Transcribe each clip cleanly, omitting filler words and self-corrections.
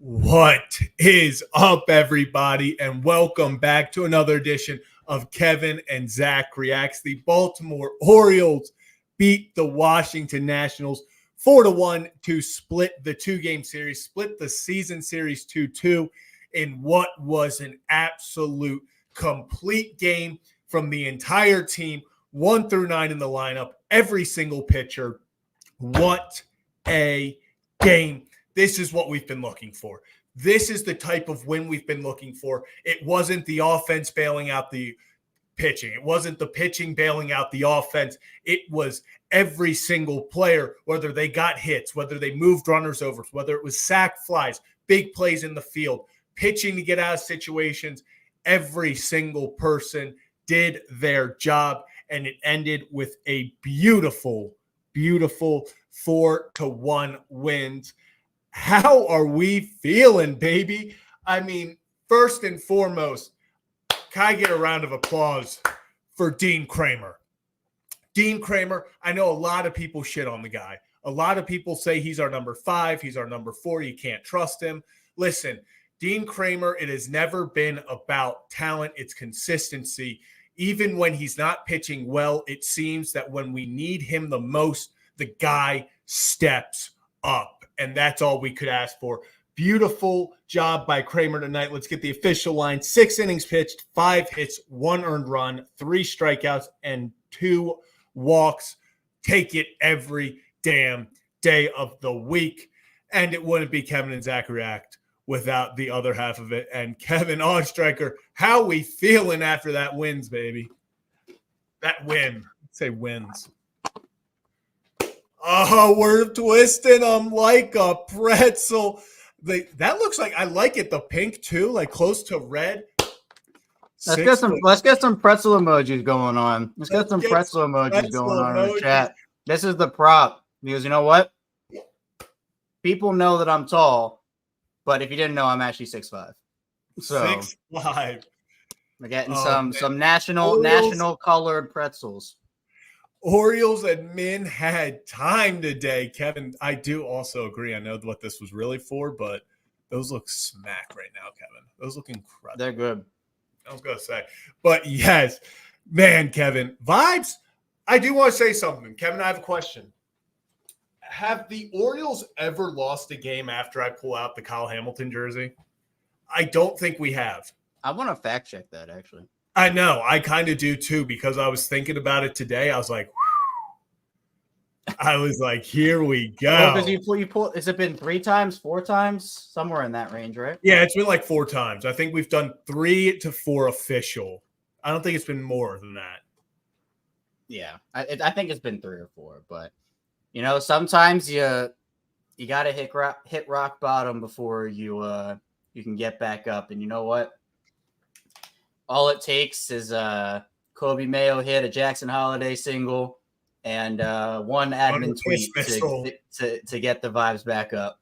What is up, everybody, and welcome back to another edition of Kevin and Zach Reacts. The Baltimore Orioles beat the Washington Nationals 4-1 to split the two-game series, split the season series 2-2 in what was an absolute complete game from the entire team, 1 through 9 in the lineup, every single pitcher. What a game. This is what we've been looking for. This is the type of win we've been looking for. It wasn't the offense bailing out the pitching. It wasn't the pitching bailing out the offense. It was every single player, whether they got hits, whether they moved runners over, whether it was sack flies, big plays in the field, pitching to get out of situations. Every single person did their job, and it ended with a beautiful 4-1 wins. How are we feeling, baby? I mean, first and foremost, can I get a round of applause for Dean Kremer? Dean Kremer, I know a lot of people shit on the guy. A lot of people say he's our number 5, he's our number 4, you can't trust him. Listen, Dean Kremer, it has never been about talent, it's consistency. Even when he's not pitching well, it seems that when we need him the most, the guy steps up. And that's all we could ask for. Beautiful job by Kremer tonight. Let's get the official line. 6 innings pitched, 5 hits, 1 earned run, 3 strikeouts, and 2 walks. Take it every damn day of the week. And it wouldn't be Kevin and Zach React without the other half of it. And Kevin Oestreicher, how we feeling after that wins, baby? That win. Let's say wins. Oh, we're twisting them like a pretzel. That looks like, I like it. The pink too, like close to red. Let's get some pretzel emojis going on. Let's get some pretzel emojis going on in the chat. This is the prop because you know what? People know that I'm tall, but if you didn't know, I'm actually 6'5". So 6'5". We're getting some national colored pretzels. Orioles and Min had time today. Kevin, I do also agree. I know what this was really for, but those look smack right now, Kevin. Those look incredible. They're good. I was going to say. But yes, man, Kevin, vibes. I do want to say something. Kevin, I have a question. Have the Orioles ever lost a game after I pull out the Kyle Hamilton jersey? I don't think we have. I want to fact check that, actually. I know. I kind of do too, because I was thinking about it today. I was like, here we go. Because you pull. Has it been 3 times, 4 times, somewhere in that range, right? Yeah, it's been like 4 times. I think we've done 3 to 4 official. I don't think it's been more than that. Yeah, I think it's been 3 or 4. But sometimes you got to hit rock bottom before you can get back up. And you know what? All it takes is Kobe Mayo hit, a Jackson Holiday single, and one admin tweet to get the vibes back up.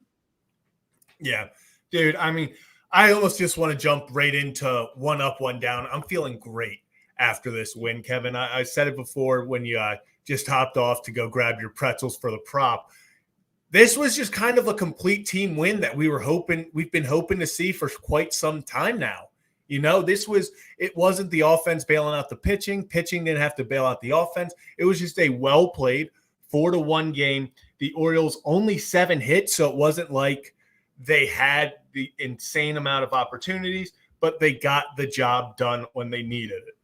Yeah, dude. I mean, I almost just want to jump right into 1 up, 1 down. I'm feeling great after this win, Kevin. I said it before when you just hopped off to go grab your pretzels for the prop. This was just kind of a complete team win that we've been hoping to see for quite some time now. It wasn't the offense bailing out the pitching. Pitching didn't have to bail out the offense. It was just a well-played 4-1 game. The Orioles only 7 hits, so it wasn't like they had the insane amount of opportunities, but they got the job done when they needed it.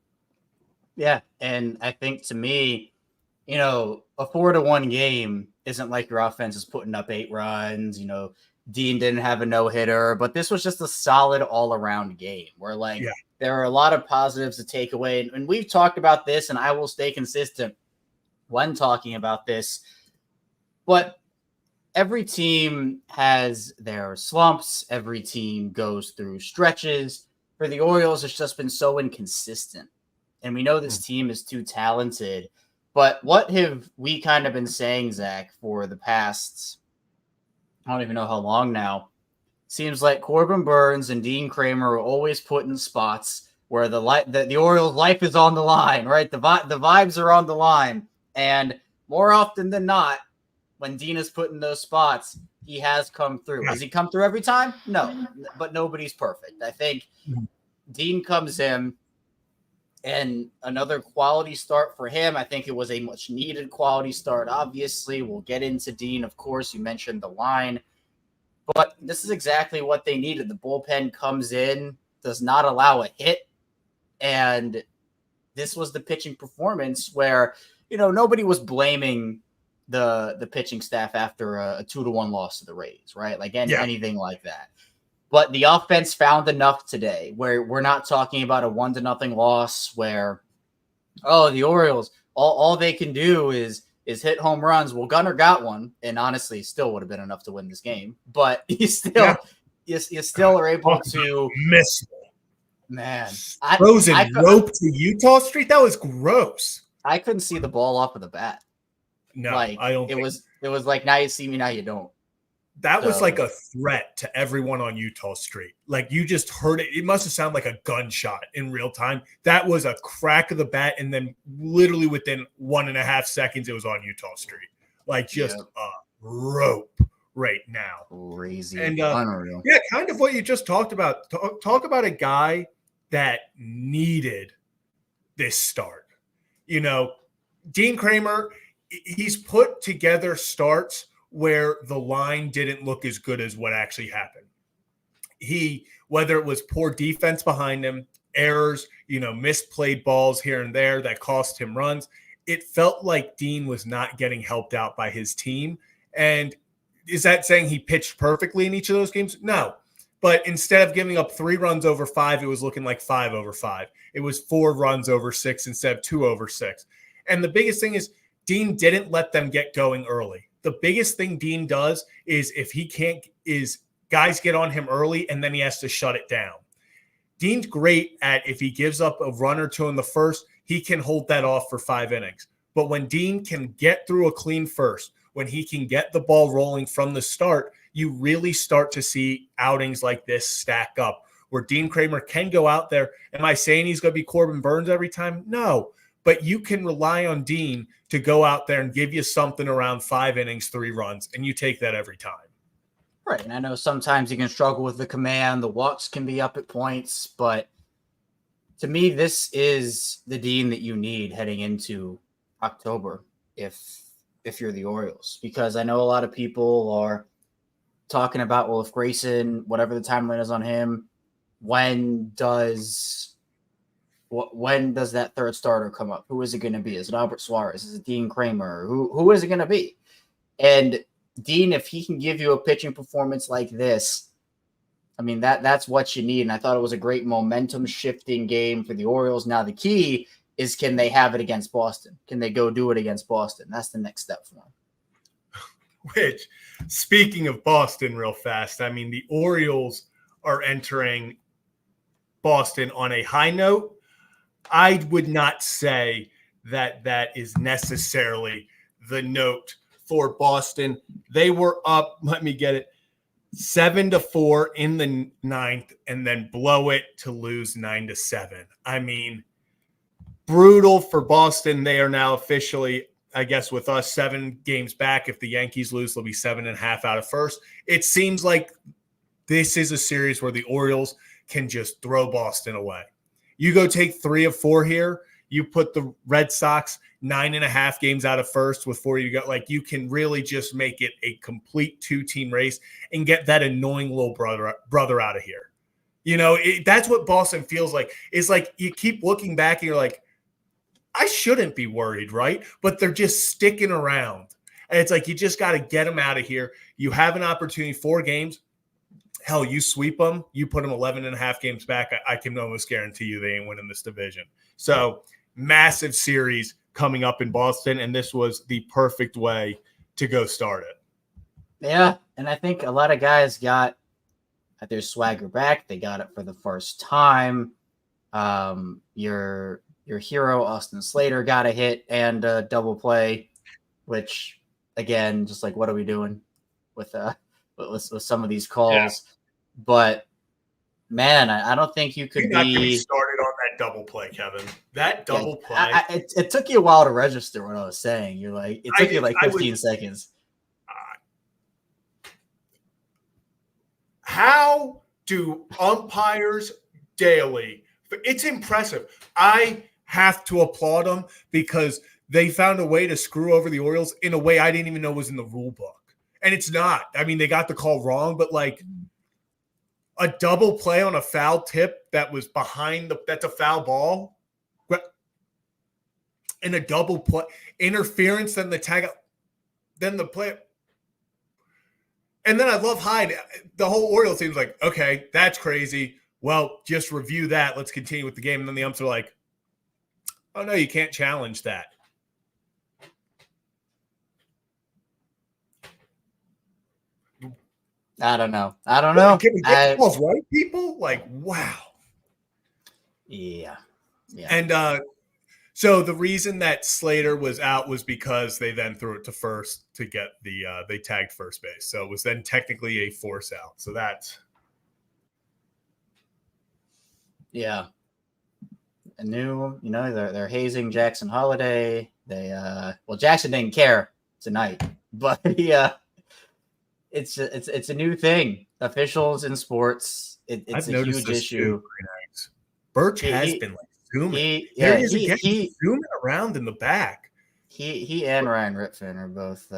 Yeah, and I think to me, a 4-1 game isn't like your offense is putting up 8 runs, Dean didn't have a no-hitter, but this was just a solid all-around game where, there are a lot of positives to take away. And we've talked about this, and I will stay consistent when talking about this. But every team has their slumps. Every team goes through stretches. For the Orioles, it's just been so inconsistent. And we know this team is too talented. But what have we kind of been saying, Zach, for the past – I don't even know how long now. Seems like Corbin Burns and Dean Kremer are always put in spots where the Orioles' life is on the line, right? The vibes are on the line. And more often than not, when Dean is put in those spots, he has come through. Yeah. Has he come through every time? No, but nobody's perfect. I think Dean comes in, and another quality start for him. I think it was a much needed quality start. Obviously, we'll get into Dean. Of course, you mentioned the line, but this is exactly what they needed. The bullpen comes in, does not allow a hit, and this was the pitching performance where, nobody was blaming the pitching staff after a 2-1 loss to the Rays, right? Like anything like that. But the offense found enough today where we're not talking about a 1-0 loss where, the Orioles, all they can do is hit home runs. Well, Gunnar got one, and honestly, still would have been enough to win this game. But you still are able to miss. Man, frozen rope to Utah Street. That was gross. I couldn't see the ball off of the bat. No, I don't. It was like, now you see me, now you don't. That was like a threat to everyone on Utah Street. Like, you just heard it. It must have sounded like a gunshot in real time. That was a crack of the bat, and then literally within 1.5 seconds, it was on Utah Street. Like, just a rope right now. Crazy. And unreal. Yeah, kind of what you just talked about. Talk about a guy that needed this start. Dean Kramer, he's put together starts where the line didn't look as good as what actually happened. Whether it was poor defense behind him, errors, misplayed balls here and there that cost him runs, it felt like Dean was not getting helped out by his team. And is that saying he pitched perfectly in each of those games? No. But instead of giving up 3 runs over 5, it was looking like 5 over 5. It was 4 runs over 6 instead of 2 over 6. And the biggest thing is Dean didn't let them get going early. The biggest thing Dean does is guys get on him early and then he has to shut it down. Dean's great at, if he gives up a run or 2 in the first, he can hold that off for 5 innings. But when Dean can get through a clean first, when he can get the ball rolling from the start, you really start to see outings like this stack up where Dean Kramer can go out there. Am I saying he's going to be Corbin Burns every time? No. But you can rely on Dean to go out there and give you something around 5 innings, 3 runs, and you take that every time. Right, and I know sometimes you can struggle with the command. The walks can be up at points, but to me, this is the Dean that you need heading into October if you're the Orioles. Because I know a lot of people are talking about, well, if Grayson, whatever the timeline is on him, when does that third starter come up? Who is it going to be? Is it Albert Suarez? Is it Dean Kramer? Who is it going to be? And Dean, if he can give you a pitching performance like this, I mean, that's what you need. And I thought it was a great momentum shifting game for the Orioles. Now the key is, can they have it against Boston? Can they go do it against Boston? That's the next step for them. Which, speaking of Boston real fast, I mean, the Orioles are entering Boston on a high note. I would not say that is necessarily the note for Boston. They were up, let me get it, 7-4 in the 9th and then blow it to lose 9-7. I mean, brutal for Boston. They are now officially, I guess, with us 7 games back. If the Yankees lose, they'll be 7.5 out of first. It seems like this is a series where the Orioles can just throw Boston away. You go take 3 of 4 here. You put the Red Sox 9.5 games out of first with 40 to go. Like, you can really just make it a complete 2-team race and get that annoying little brother out of here. That's what Boston feels like. It's like you keep looking back and you're like, I shouldn't be worried, right? But they're just sticking around. And it's like, you just got to get them out of here. You have an opportunity, 4 games. Hell, you sweep them, you put them 11.5 games back, I can almost guarantee you they ain't winning this division. So, massive series coming up in Boston, and this was the perfect way to go start it. Yeah, and I think a lot of guys got their swagger back. They got it for the first time. Your hero, Austin Slater, got a hit and a double play, which, again, just like, what are we doing with some of these calls? Yeah. But man, I don't think you could be started on that double play, Kevin. That double play. It took you a while to register what I was saying. You're like, it took you like 15 seconds. How do umpires daily? It's impressive. I have to applaud them because they found a way to screw over the Orioles in a way I didn't even know was in the rule book. And it's not. I mean, they got the call wrong, but like a double play on a foul tip that was behind that's a foul ball. And a double play interference, then the tag, then the play. And then I love Hyde. The whole Orioles team's like, okay, that's crazy. Well, just review that. Let's continue with the game. And then the umps are like, oh, no, you can't challenge that. I don't know. Can we get calls right, people? Like, wow. Yeah. And so the reason that Slater was out was because they then threw it to first to get they tagged first base. So it was then technically a force out. So that's. Yeah. A new, they're hazing Jackson Holiday. Jackson didn't care tonight, but it's a new thing. Officials in sports, it's a huge issue. Birch has been like zooming. He's zooming around in the back. He and Ryan Ripken are both.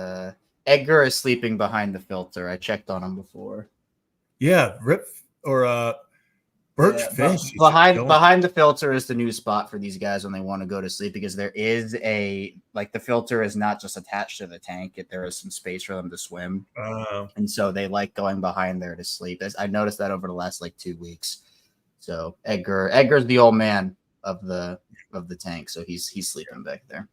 Edgar is sleeping behind the filter. I checked on him before. Yeah, Birch Fish behind the filter is the new spot for these guys when they want to go to sleep, because there is the filter is not just attached to the tank. There is some space for them to swim. And so they like going behind there to sleep. I noticed that over the last 2 weeks. So Edgar's the old man of the tank. So he's sleeping back there.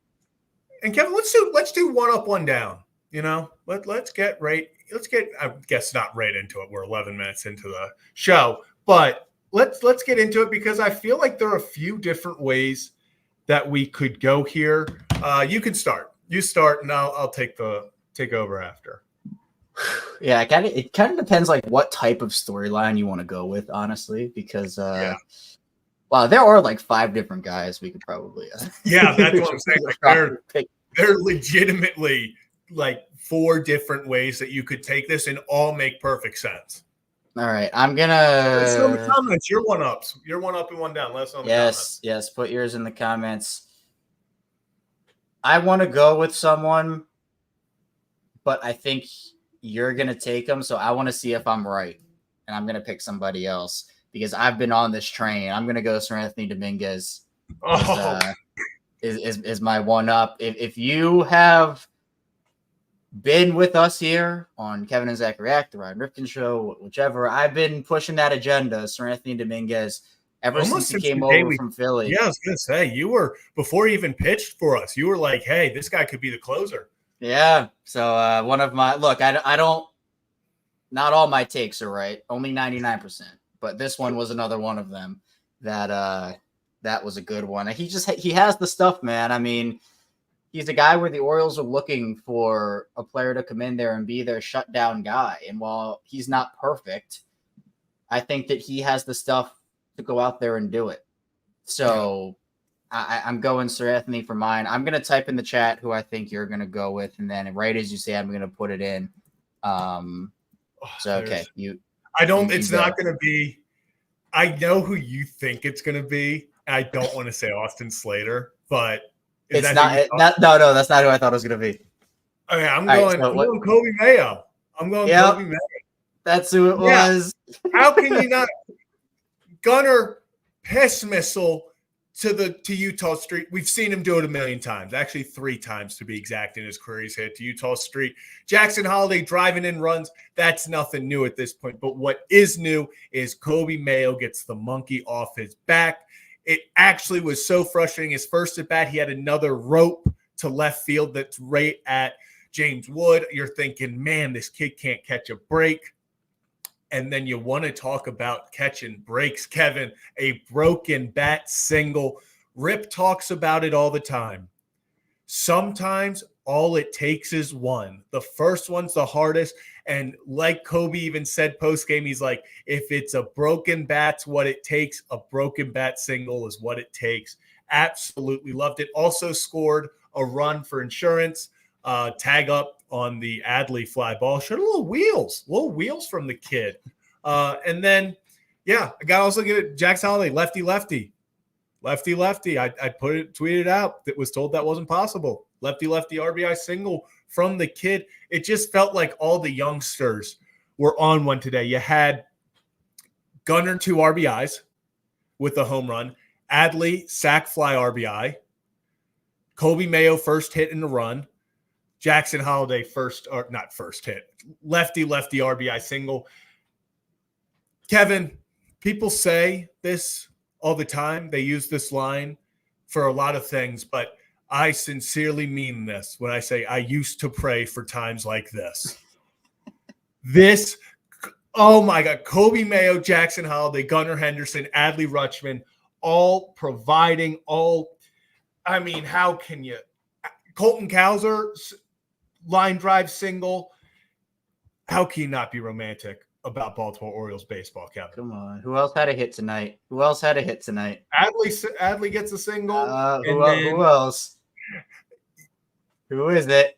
And Kevin, let's do one up, one down. Let's get I guess not right into it. We're 11 minutes into the show, but let's get into it because I feel like there are a few different ways that we could go here. You can start. You start, and I'll take over after. Yeah, it kind of depends what type of storyline you want to go with, honestly, because wow, there are 5 different guys we could probably. Yeah, that's what I'm saying. They're legitimately 4 different ways that you could take this and all make perfect sense. All right, I'm gonna. Let's know in the comments. You're one up and one down. Let us know in the comments. Yes. Put yours in the comments. I want to go with someone, but I think you're gonna take them. So I want to see if I'm right, and I'm gonna pick somebody else because I've been on this train. I'm gonna go Sir Anthony Dominguez. Is my one up. If you have been with us here on Kevin and Zach React, the Ryan Ripken Show, whichever, I've been pushing that agenda, Sir Anthony Dominguez, ever since he came over from Philly. Yeah, I was going to say, you were, before he even pitched for us, you were like, hey, this guy could be the closer. Yeah, so one of my, look, I don't, not all my takes are right, only 99%, but this one was another one of them that was a good one. He has the stuff, man. I mean, he's a guy where the Orioles are looking for a player to come in there and be their shutdown guy. And while he's not perfect, I think that he has the stuff to go out there and do it. So I'm going Sir Anthony for mine. I'm going to type in the chat who I think you're going to go with. And then right as you say, I'm going to put it in. Okay. It's not going to be, I know who you think it's going to be. I don't want to say Austin Slater, but no, that's not who I thought it was going to be. Okay, I'm going Kobe Mayo. I'm going Kobe Mayo. That's who it was. How can you not? Gunner piss missile to Utah Street. We've seen him do it a million times, actually 3 times to be exact in his career. He's hit to Utah Street. Jackson Holiday driving in runs. That's nothing new at this point. But what is new is Kobe Mayo gets the monkey off his back. It actually was so frustrating. His first at bat, he had another rope to left field that's right at James Wood. You're thinking, man, this kid can't catch a break. And then you want to talk about catching breaks, Kevin, a broken bat single. Rip talks about it all the time. Sometimes all it takes is one. The first one's the hardest. And like Kobe even said post-game, he's like, if it's a broken bat's what it takes, a broken bat single is what it takes. Absolutely loved it. Also scored a run for insurance. Tag up on the Adley fly ball. Showed little wheels from the kid. And then, I got to also give it Jax Holiday, lefty. I tweeted out that was told that wasn't possible. Lefty RBI single from the kid. It just felt like all the youngsters were on one today. You had Gunnar 2 RBIs with a home run. Adley sac fly RBI. Kobe Mayo first hit in the run. Jackson Holiday not first hit. Lefty RBI single. Kevin, people say this all the time. They use this line for a lot of things, but I sincerely mean this when I say I used to pray for times like this. Oh my God, Kobe Mayo, Jackson Holiday, Gunnar Henderson, Adley Rutschman, all providing how can you? Colton Cowser, line drive single. How can you not be romantic about Baltimore Orioles baseball, Kevin? Come on. Who else had a hit tonight? Adley gets a single. Who else? Who is it?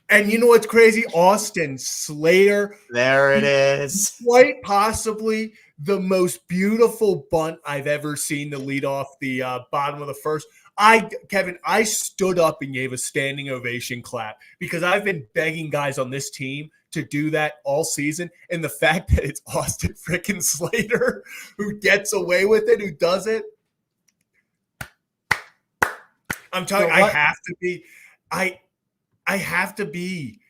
And you know what's crazy? Austin Slater. There it is. Quite possibly the most beautiful bunt I've ever seen to lead off the bottom of the first. Kevin, I stood up and gave a standing ovation clap because I've been begging guys on this team to do that all season. And the fact that it's Austin freaking Slater who gets away with it, who does it. I'm telling you, I have to be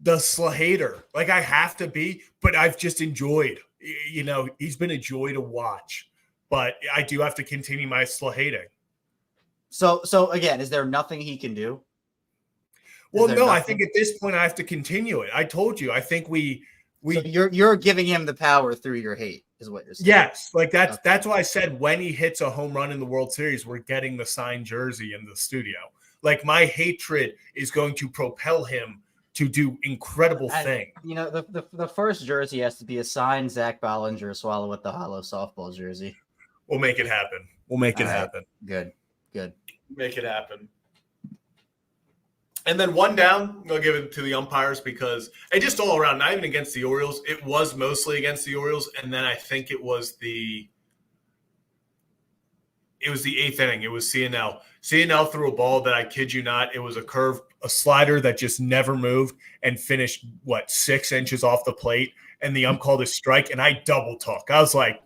the Slater. Like I have to be, but I've just enjoyed, he's been a joy to watch, but I do have to continue my Slahating. So again, is there nothing he can do? Well, no, I think at this point I have to continue it. I told you, I think so you're giving him the power through your hate is what you're saying. Yes. Like that's why I said when he hits a home run in the World Series, we're getting the signed jersey in the studio. Like my hatred is going to propel him to do incredible things. The first jersey has to be a signed Zach Ballinger swallow with the hollow softball jersey. We'll make it happen. Good. Make it happen. And then one down, I'll give it to the umpires because and just all around, not even against the Orioles. It was mostly against the Orioles, and then I think it was the 8th inning. It was CNL. CNL threw a ball that I kid you not, it was a slider that just never moved and finished 6 inches off the plate. And the ump called a strike, and I double took. I was like,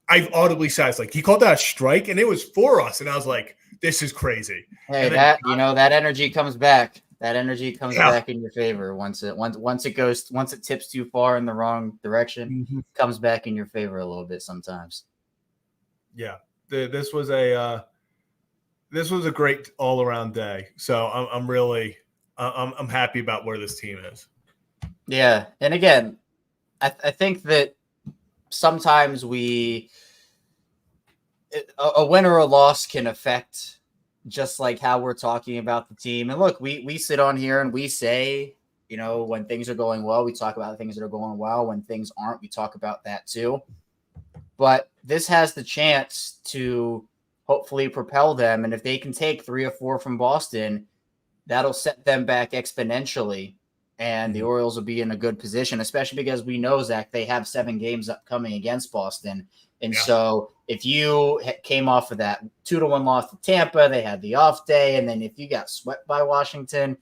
I audibly said, he called that a strike, and it was for us. And I was like, this is crazy. Hey, that energy comes back. That energy comes back in your favor once it tips too far in the wrong direction. Comes back in your favor a little bit sometimes. Yeah, this was a great all around day. So I'm really I'm happy about where this team is. Yeah, and again, I think that sometimes a win or a loss can affect just like how we're talking about the team. And look, we sit on here and we say, when things are going well, we talk about the things that are going well. When things aren't, we talk about that too. But this has the chance to hopefully propel them. And if they can take 3 or 4 from Boston, that'll set them back exponentially. And the Orioles will be in a good position, especially because we know, Zach, they have 7 games upcoming against Boston. And so if you came off of that 2-1 loss to Tampa, they had the off day. And then if you got swept by Washington,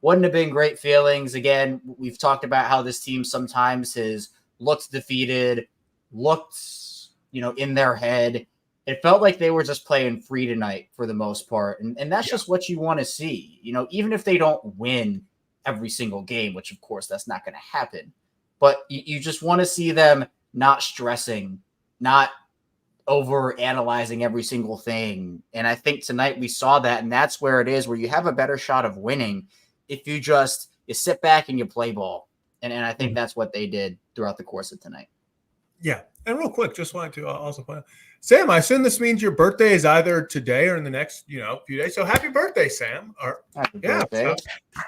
wouldn't have been great feelings. Again, we've talked about how this team sometimes has looked defeated, in their head. It felt like they were just playing free tonight for the most part. And that's just what you want to see. Even if they don't win every single game, which of course that's not going to happen, but you just want to see them not stressing, not over analyzing every single thing. And I think tonight we saw that, and that's where it is, where you have a better shot of winning if you sit back and you play ball. And I think that's what they did throughout the course of tonight. Yeah. And real quick, just wanted to also point out, Sam, I assume this means your birthday is either today or in the next, few days. So happy birthday, Sam. Happy birthday. So,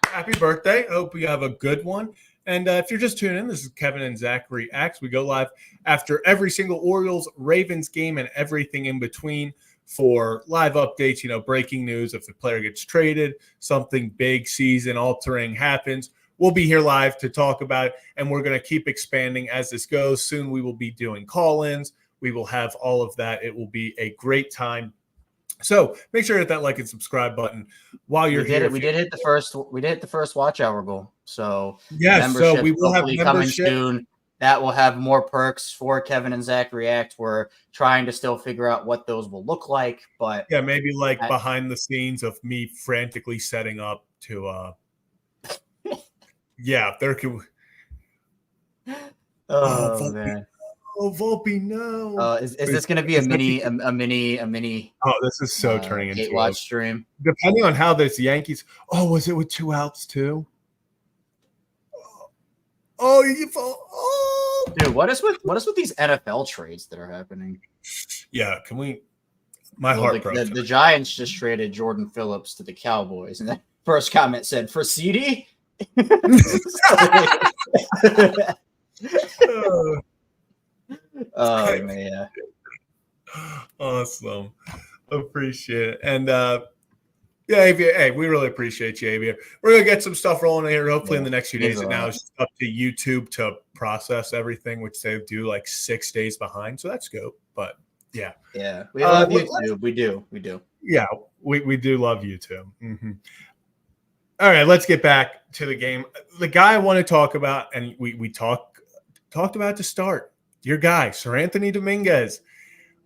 happy birthday. I hope you have a good one. And if you're just tuning in, this is Kevin and Zach Reacts. We go live after every single Orioles-Ravens game and everything in between for live updates, breaking news. If the player gets traded, something big, season-altering happens, we'll be here live to talk about it, and we're going to keep expanding as this goes. Soon we will be doing call-ins. We will have all of that. It will be a great time. So make sure to hit that like and subscribe button while you're here. We did hit the first watch hour goal. So yes, so we will have coming membership soon. That will have more perks for Kevin and Zach React. We're trying to still figure out what those will look like, but yeah, maybe like behind the scenes of me frantically setting up to yeah, there can man. Oh, Volpe, no. Is this going to be a mini? Oh, this is so turning into a watch stream. Depending on how this Yankees. Oh, was it with 2 outs too? Oh, you fall. Oh, dude, what is with these NFL trades that are happening? Yeah, can we? My heart broke. The Giants just traded Jordan Phillips to the Cowboys, and that first comment said for CD. Oh man, awesome, appreciate it. And yeah, hey, we really appreciate you, Avia. We're gonna get some stuff rolling here hopefully in the next few days. And now it's just up to YouTube to process everything, which they do like 6 days behind, so that's good. But yeah, we love YouTube. We do. Yeah, we do love YouTube. Mm-hmm. All right, let's get back to the game. The guy I want to talk about, and we talked about to start. Your guy, Sir Anthony Dominguez.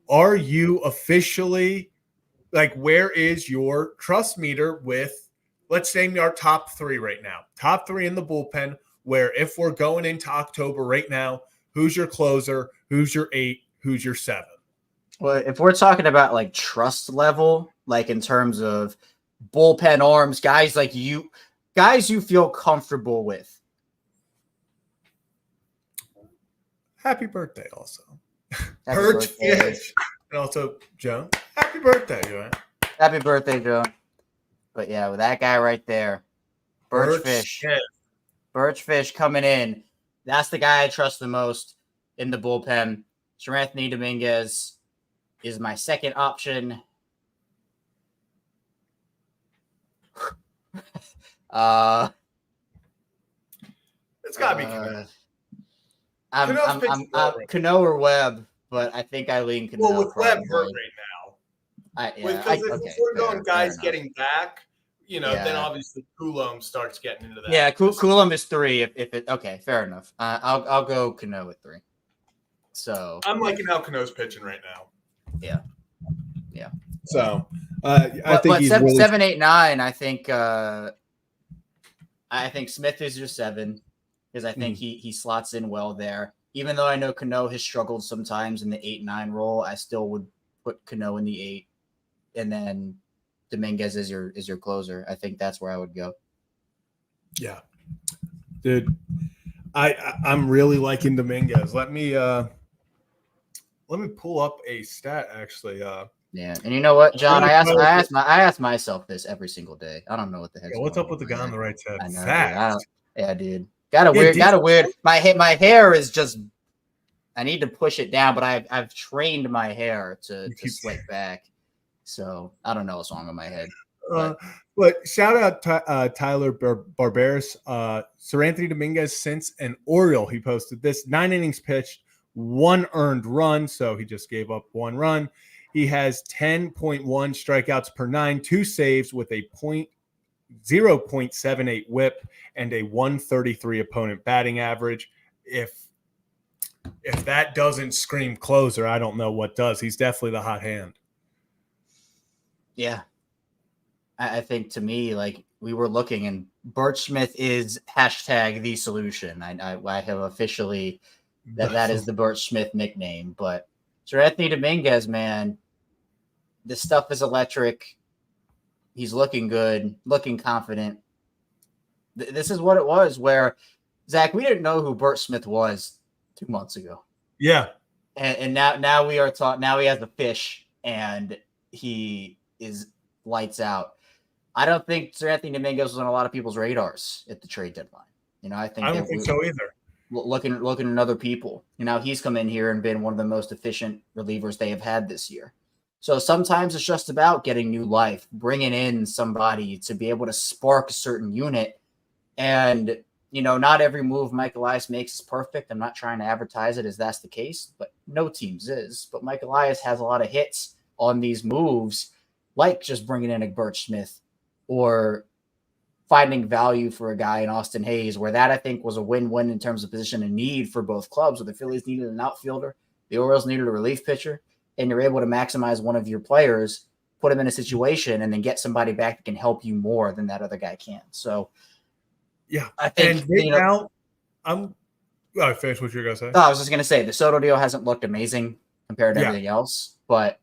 Are you officially, like, where is your trust meter with, let's name our top 3 right now. Top 3 in the bullpen, where if we're going into October right now, who's your closer, who's your 8, who's your 7? Well, if we're talking about, like, trust level, like in terms of bullpen arms, guys you feel comfortable with. Happy birthday, also. Happy Fish. And also, Joe. Happy birthday, Joe. Happy birthday, Joe. But yeah, with that guy right there, Birch Fish coming in. That's the guy I trust the most in the bullpen. Sir Anthony Dominguez is my second option. It's got to be Cano. I'm Cano or Webb, but I think I lean Cano. Well, with Webb hurt right now. Because if we're going guys getting back, then obviously Coulomb starts getting into that. Yeah, Coulomb is 3. If it okay, fair enough. I'll go Cano at 3. So I'm liking how Cano's pitching right now. Yeah. So I think he's 7, 8, 9. I think Smith is your 7. Because I think he slots in well there. Even though I know Cano has struggled sometimes in the 8-9 role, I still would put Cano in the 8, and then Dominguez is your closer. I think that's where I would go. Yeah, dude, I'm really liking Dominguez. Let me pull up a stat actually. Yeah, and you know what, John? I ask myself this every single day. I don't know what the heck. What's up with the guy on the right side? I know, dude. Dude. Got a weird. My hair is just. I need to push it down, but I've trained my hair to slick back. So I don't know what's wrong with my head. But shout out Tyler Barberis, Sir Anthony Dominguez since an Oriole. He posted this 9 innings pitched, 1 earned run, so he just gave up 1 run. He has 10.1 strikeouts per 9, 2 saves with a 0.78 whip and a 133 opponent batting average. If that doesn't scream closer, I don't know what does. He's definitely the hot hand. Yeah. I think to me, like, we were looking, and Birch Smith is #the solution. I have officially that is the Birch Smith nickname. But Sir Anthony Dominguez, man, this stuff is electric. He's looking good, looking confident. This is what it was where, Zach, we didn't know who Birch Smith was 2 months ago. Yeah. And now we are taught. Now he has a fish, and he is lights out. I don't think Sir Anthony Dominguez was on a lot of people's radars at the trade deadline. I don't think so either. Looking at other people. He's come in here and been one of the most efficient relievers they have had this year. So sometimes it's just about getting new life, bringing in somebody to be able to spark a certain unit. And not every move Mike Elias makes is perfect. I'm not trying to advertise it as that's the case, but no team's is. But Mike Elias has a lot of hits on these moves, like just bringing in a Birch Smith or finding value for a guy in Austin Hayes, where that I think was a win-win in terms of position and need for both clubs. Where the Phillies needed an outfielder, the Orioles needed a relief pitcher, and you're able to maximize one of your players, put him in a situation, and then get somebody back that can help you more than that other guy can. So, yeah, I think I finished what you were gonna say. I was just gonna say the Soto deal hasn't looked amazing compared to everything else, but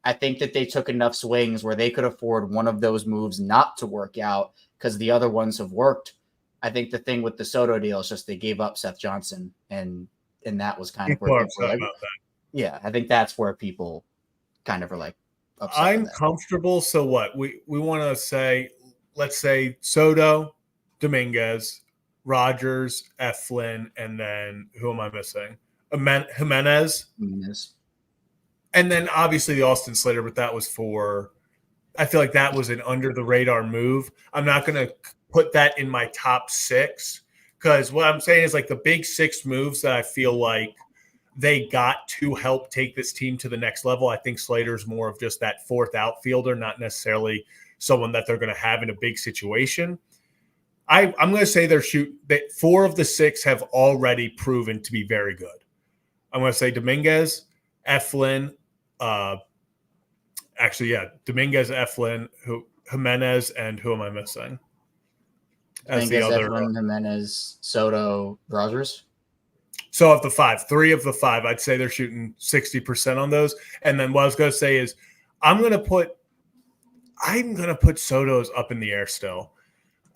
I think that they took enough swings where they could afford one of those moves not to work out because the other ones have worked. I think the thing with the Soto deal is just they gave up Seth Johnson, and that was kind of where people were like, yeah, I think that's where people kind of are like upset. I'm comfortable. So what we want to say, let's say Soto, Dominguez, Rogers, Eflin, and then who am I missing? Jimenez. And then obviously the Austin Slater, but that was I feel like that was an under the radar move. I'm not going to put that in my top 6 because what I'm saying is like the big 6 moves that I feel like they got to help take this team to the next level. I think Slater's more of just that 4th outfielder, not necessarily someone that they're going to have in a big situation. I'm going to say that 4 of the 6 have already proven to be very good. I'm going to say Dominguez, Eflin, Dominguez, Eflin, Jimenez, and who am I missing? As the other Jimenez, Soto, Rogers. So of the 5, 3 of the 5, I'd say they're shooting 60% on those. And then what I was going to say is I'm going to put Soto's up in the air still.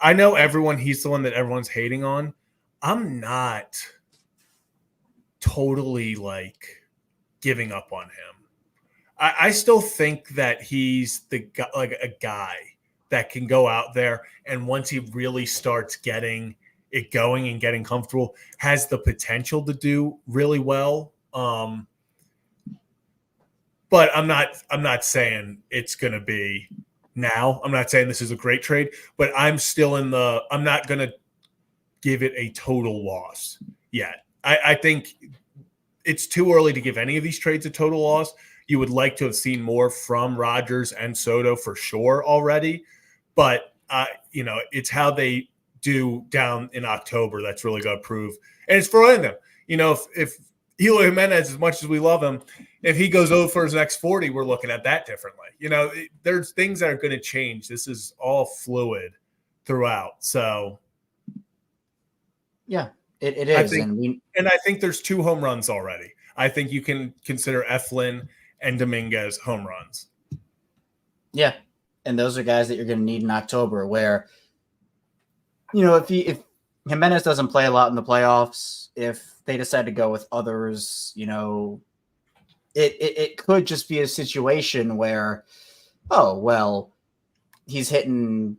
I know he's the one that everyone's hating on. I'm not totally like giving up on him. I still think that he's a guy that can go out there and once he really starts getting it going and getting comfortable, has the potential to do really well. But I'm not saying it's going to be now. I'm not saying this is a great trade, but I'm not going to give it a total loss yet. I think it's too early to give any of these trades a total loss. You would like to have seen more from Rogers and Soto for sure already, but it's how they do down in October that's really going to prove. And it's for them. If Eloy Jimenez, as much as we love him, if he goes over for his next 40, we're looking at that differently. There's things that are going to change. This is all fluid throughout. So, yeah, it is. And I think there's 2 home runs already. I think you can consider Eflin and Dominguez home runs. Yeah, and those are guys that you're going to need in October where, if Jimenez doesn't play a lot in the playoffs, if they decide to go with others, it could just be a situation where, he's hitting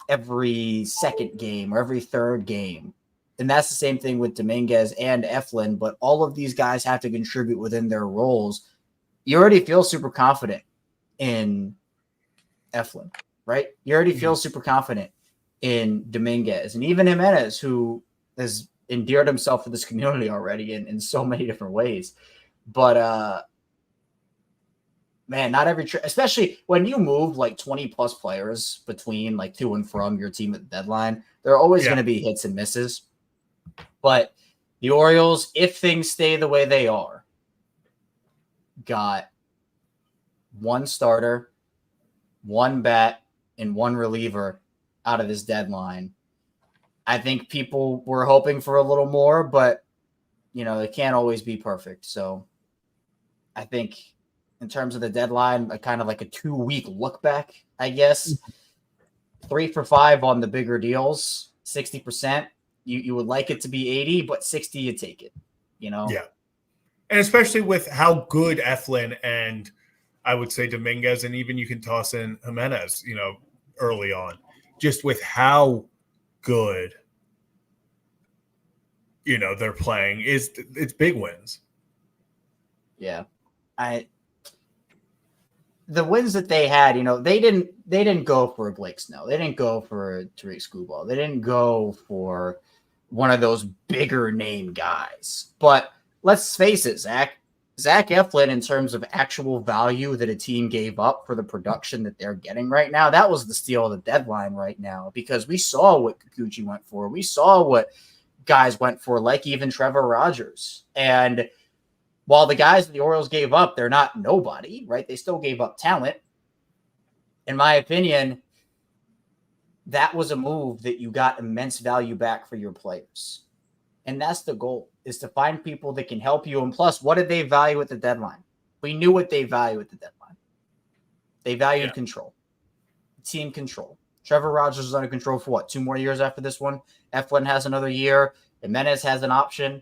every second game or every third game. And that's the same thing with Dominguez and Eflin, but all of these guys have to contribute within their roles. You already feel super confident in Eflin, right? You already feel super confident in Dominguez and even Jimenez, who has endeared himself to this community already in so many different ways. But, man, not every especially when you move like 20 plus players between like to and from your team at the deadline, there are always going to be hits and misses. But the Orioles, if things stay the way they are, got 1 starter, 1 bat, and 1 reliever out of this deadline. I think people were hoping for a little more, but it can't always be perfect. So I think in terms of the deadline, kind of like a 2-week look back, I guess. 3 for 5 on the bigger deals, 60%. You would like it to be 80, but 60, you take it, Yeah. And especially with how good Eflin and I would say Dominguez, and even you can toss in Jimenez, early on, just with how good, they're playing it's big wins. Yeah. The wins that they had, they didn't go for a Blake Snell. They didn't go for a Tariq Skubal. They didn't go for one of those bigger name guys. But let's face it, Zach Eflin, in terms of actual value that a team gave up for the production that they're getting right now, that was the steal of the deadline right now, because we saw what Kikuchi went for. We saw what guys went for, like even Trevor Rogers. And while the guys that the Orioles gave up, they're not nobody, right? They still gave up talent. In my opinion, that was a move that you got immense value back for your players. And that's the goal, is to find people that can help you. And plus, what did they value at the deadline? We knew what they value at the deadline. They valued control, team control. Trevor Rogers is under control for what, 2 more years after this one? Eflin has another year. Jimenez has an option.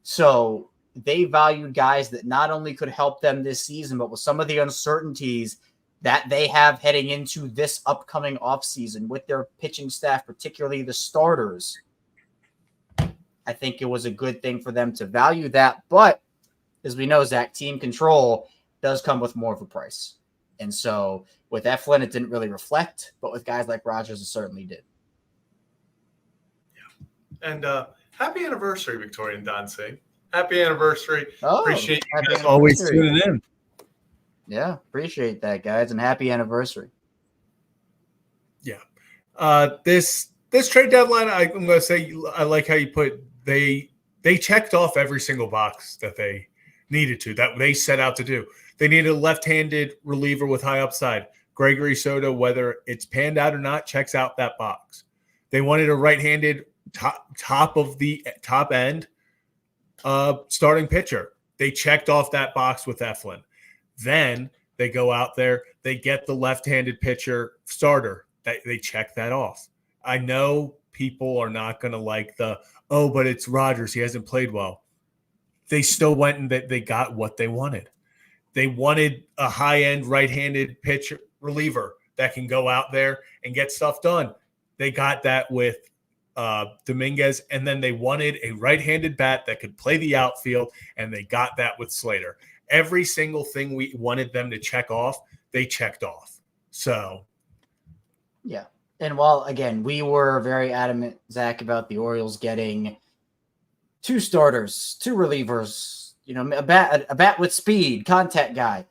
So they valued guys that not only could help them this season, but with some of the uncertainties that they have heading into this upcoming offseason with their pitching staff, particularly the starters, I think it was a good thing for them to value that. But as we know, Zach, team control does come with more of a price. And so with Eflin, it didn't really reflect, but with guys like Rogers, it certainly did. Yeah. And happy anniversary, Victoria and Don Singh. Happy anniversary. Oh, appreciate you guys always tuning in. Yeah, appreciate that, guys, and happy anniversary. Yeah. This trade deadline, I'm going to say, I like how you put they checked off every single box that they needed to, that they set out to do. They needed a left-handed reliever with high upside. Gregory Soto, whether it's panned out or not, checks out that box. They wanted a right-handed top of the top end starting pitcher. They checked off that box with Eflin. Then they go out there, they get the left-handed pitcher starter. They check that off. I know people are not going to like but it's Rogers. He hasn't played well. They still went and they got what they wanted. They wanted a high-end right-handed pitcher reliever that can go out there and get stuff done. They got that with Dominguez, and then they wanted a right-handed bat that could play the outfield, and they got that with Slater. Every single thing we wanted them to check off, they checked off. So, yeah. And while, again, we were very adamant, Zach, about the Orioles getting 2 starters, 2 relievers, a bat with speed, contact guy.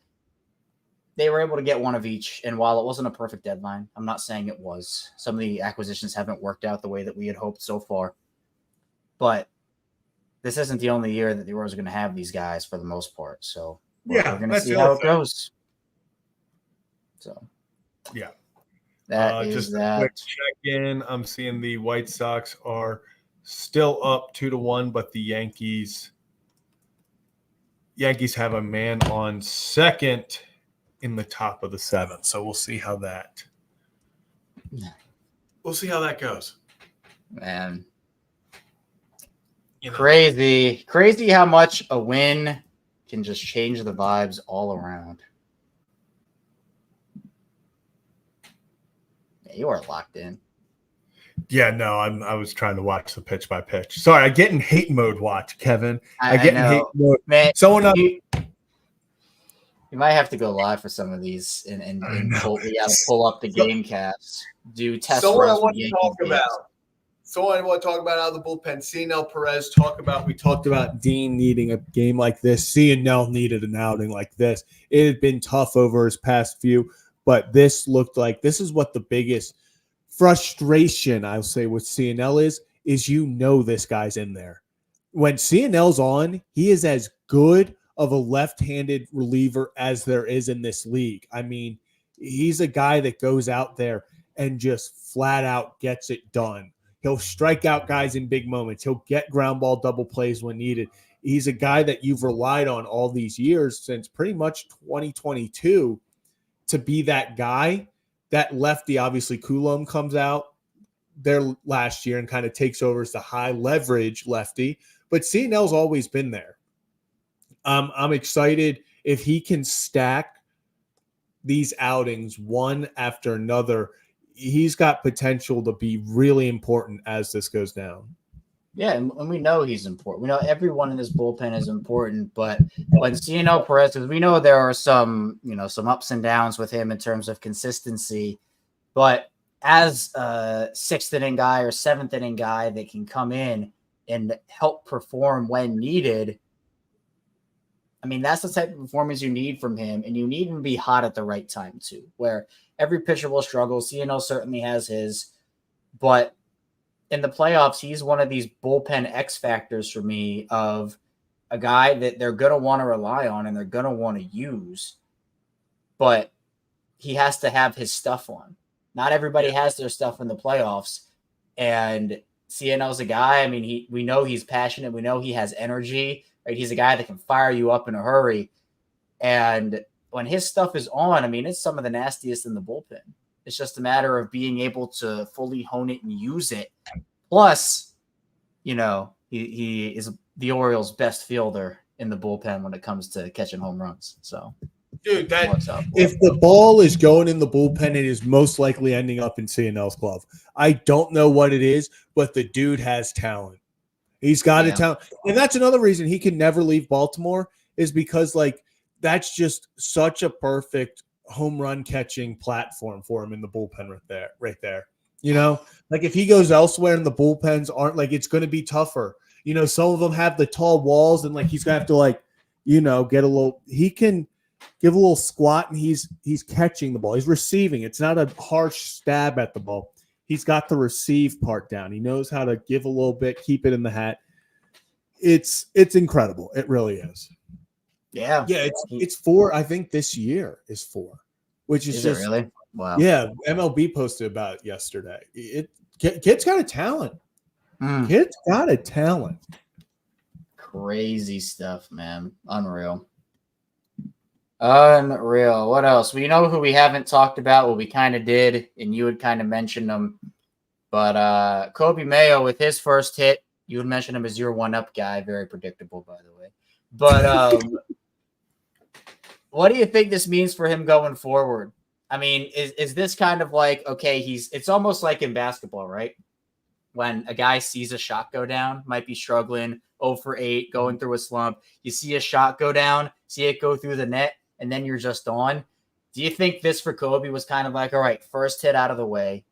They were able to get one of each. And while it wasn't a perfect deadline, I'm not saying it was. Some of the acquisitions haven't worked out the way that we had hoped so far. But this isn't the only year that the Orioles are going to have these guys for the most part. So we're going to see how it goes. So, yeah. That is just that. A quick check-in. I'm seeing the White Sox are still up 2-1, but the Yankees have a man on second in the top of the 7th. So we'll see how that goes. Man. Crazy how much a win can just change the vibes all around. Yeah, you are locked in. Yeah, no, I was trying to watch the pitch by pitch. Sorry, I get in hate mode watch, Kevin. I get in hate mode. Man, You might have to go live for some of these and pull up the game casts. Do test Someone I runs want with to Yankees talk games. about. Someone I want to talk about out of the bullpen. CNL Perez We talked about Dean needing a game like this. CNL needed an outing like this. It had been tough over his past few, but this looked like this is what the biggest frustration, I'll say, with CNL is this guy's in there. When CNL's on, he is as good of a left-handed reliever as there is in this league. I mean, he's a guy that goes out there and just flat out gets it done. He'll strike out guys in big moments. He'll get ground ball double plays when needed. He's a guy that you've relied on all these years since pretty much 2022 to be that guy. That lefty, obviously, Coulomb comes out there last year and kind of takes over as the high leverage lefty. But CNL's always been there. I'm excited if he can stack these outings one after another. He's got potential to be really important as this goes down. Yeah, and we know he's important. We know everyone in this bullpen is important, but when CNL Perez, because we know there are some ups and downs with him in terms of consistency, but as a 6th inning guy or 7th inning guy that can come in and help perform when needed. I mean, that's the type of performance you need from him, and you need him to be hot at the right time too, where every pitcher will struggle. CNL certainly has his, but in the playoffs, he's one of these bullpen X factors for me of a guy that they're going to want to rely on and they're going to want to use, but he has to have his stuff on. Not everybody has their stuff in the playoffs, and CNL's a guy. I mean, we know he's passionate. We know he has energy. Right? He's a guy that can fire you up in a hurry. And when his stuff is on, I mean, it's some of the nastiest in the bullpen. It's just a matter of being able to fully hone it and use it. Plus, you know, he is the Orioles' best fielder in the bullpen when it comes to catching home runs. So, dude, if the ball is going in the bullpen, it is most likely ending up in CNL's glove. I don't know what it is, but the dude has talent. He's got a talent. And that's another reason he can never leave Baltimore, is because, like, that's just such a perfect home run catching platform for him in the bullpen right there. You know, like if he goes elsewhere and the bullpens aren't, like, it's going to be tougher. You know, some of them have the tall walls and, like, he's going to have to, like, you know, get a little, he can give a little squat and he's catching the ball. He's receiving. It's not a harsh stab at the ball. He's got the receive part down. He knows how to give a little bit, keep it in the hat. It's incredible. It really is. Yeah. Yeah, it's 4. I think this year is 4, which is just, it really? Wow. Yeah, MLB posted about it yesterday. Kid's got a talent. Kid's got a talent. Crazy stuff, man. Unreal. What else? We know who we haven't talked about. Well, we kind of did, and you had kind of mentioned them. But Kobe Mayo with his first hit, you would mention him as your one-up guy. Very predictable, by the way. But what do you think this means for him going forward? I mean, is this kind of like, okay, it's almost like in basketball, right? When a guy sees a shot go down, might be struggling, 0 for 8, going through a slump. You see a shot go down, see it go through the net, and then you're just on. Do you think this for Kobe was kind of like, all right, first hit out of the way,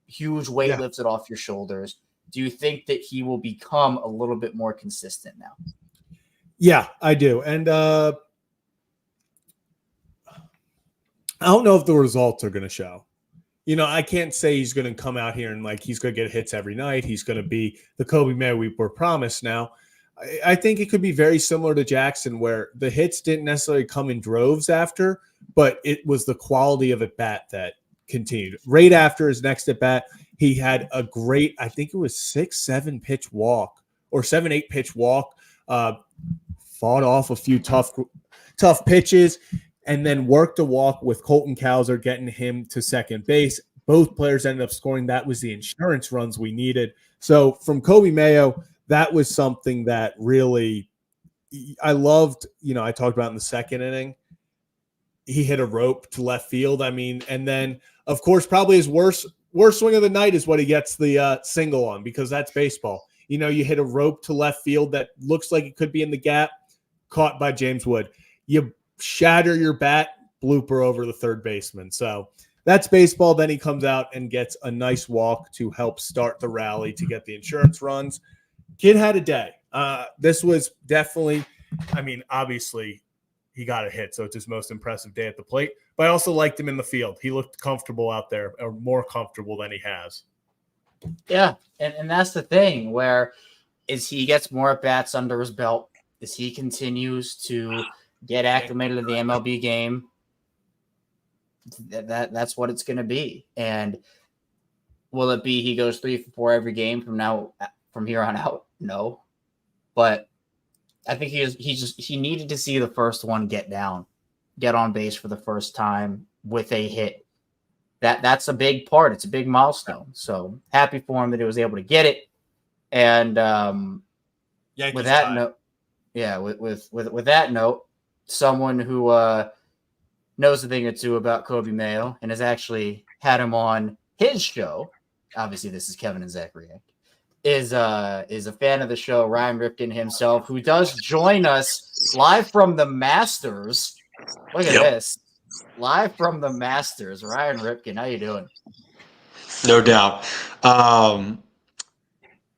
huge weight lifted off your shoulders? Do you think that he will become a little bit more consistent now? Yeah, I do. And I don't know if the results are going to show. You know, I can't say he's going to come out here and, like, he's going to get hits every night. He's going to be the Kobe Mayo we were promised now. I think it could be very similar to Jackson, where the hits didn't necessarily come in droves after, but it was the quality of at bat that continued. Right after his next at bat, he had a great, I think it was 6-7 pitch walk or 7-8 pitch walk, fought off a few tough pitches, and then worked a walk with Colton Cowser, getting him to second base. Both players ended up scoring. That was the insurance runs we needed. So from Kobe Mayo, that was something that really I loved. You know, I talked about in the second inning. He hit a rope to left field. I mean, and then, of course, probably his worst swing of the night is what he gets the single on, because that's baseball. You know, you hit a rope to left field that looks like it could be in the gap, caught by James Wood. You shatter your bat, blooper over the third baseman. So that's baseball. Then he comes out and gets a nice walk to help start the rally to get the insurance runs. Kid had a day. This was definitely, I mean, obviously he got a hit, so it's his most impressive day at the plate. But I also liked him in the field. He looked comfortable out there, or more comfortable than he has. Yeah, and that's the thing, where as he gets more at-bats under his belt, as he continues to get acclimated to the MLB game, that's what it's going to be. And will it be he goes 3 for 4 every game from here on out? No. But I think he needed to see the first one get on base for the first time with a hit. That's a big part. It's a big milestone. So happy for him that he was able to get it. And with that note, with that note, someone who knows a thing or two about Kobe Mayo and has actually had him on his show. Obviously, this is Kevin and Zach React. Is a fan of the show, Ryan Ripken himself, who does join us live from the Masters. Look at this. Live from the Masters. Ryan Ripken, how you doing? No doubt.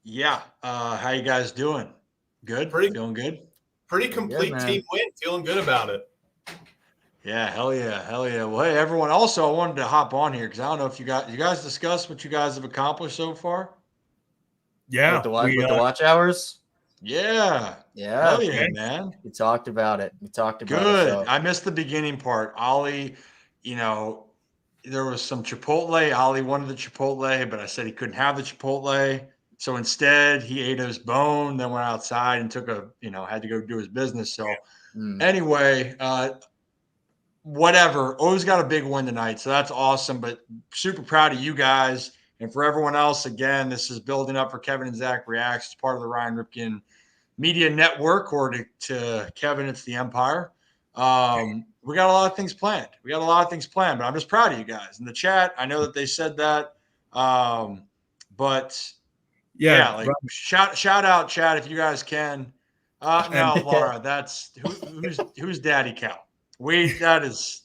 Yeah. How you guys doing? Good? Feeling good? Pretty Feeling complete good, man. team win. Feeling good about it. Yeah, hell yeah, hell yeah. Well, hey, everyone. Also, I wanted to hop on here because I don't know if you guys discussed what you guys have accomplished so far. Yeah, With the watch hours. Yeah, Yeah, hell yeah, man. we talked about it. Good. So I missed the beginning part. Ollie, there was some Chipotle. Ollie wanted the Chipotle, but I said he couldn't have the Chipotle. So instead, he ate his bone, then went outside and had to go do his business. So anyway, whatever. O's got a big win tonight, so that's awesome. But super proud of you guys. And for everyone else, again, this is building up for Kevin and Zach Reacts. It's part of the Ryan Ripken Media Network, or to Kevin, it's the Empire. We got a lot of things planned. But I'm just proud of you guys. In the chat, I know that they said that. But yeah. shout out, chat, if you guys can. No, Laura, that's who's Daddy Cal. That is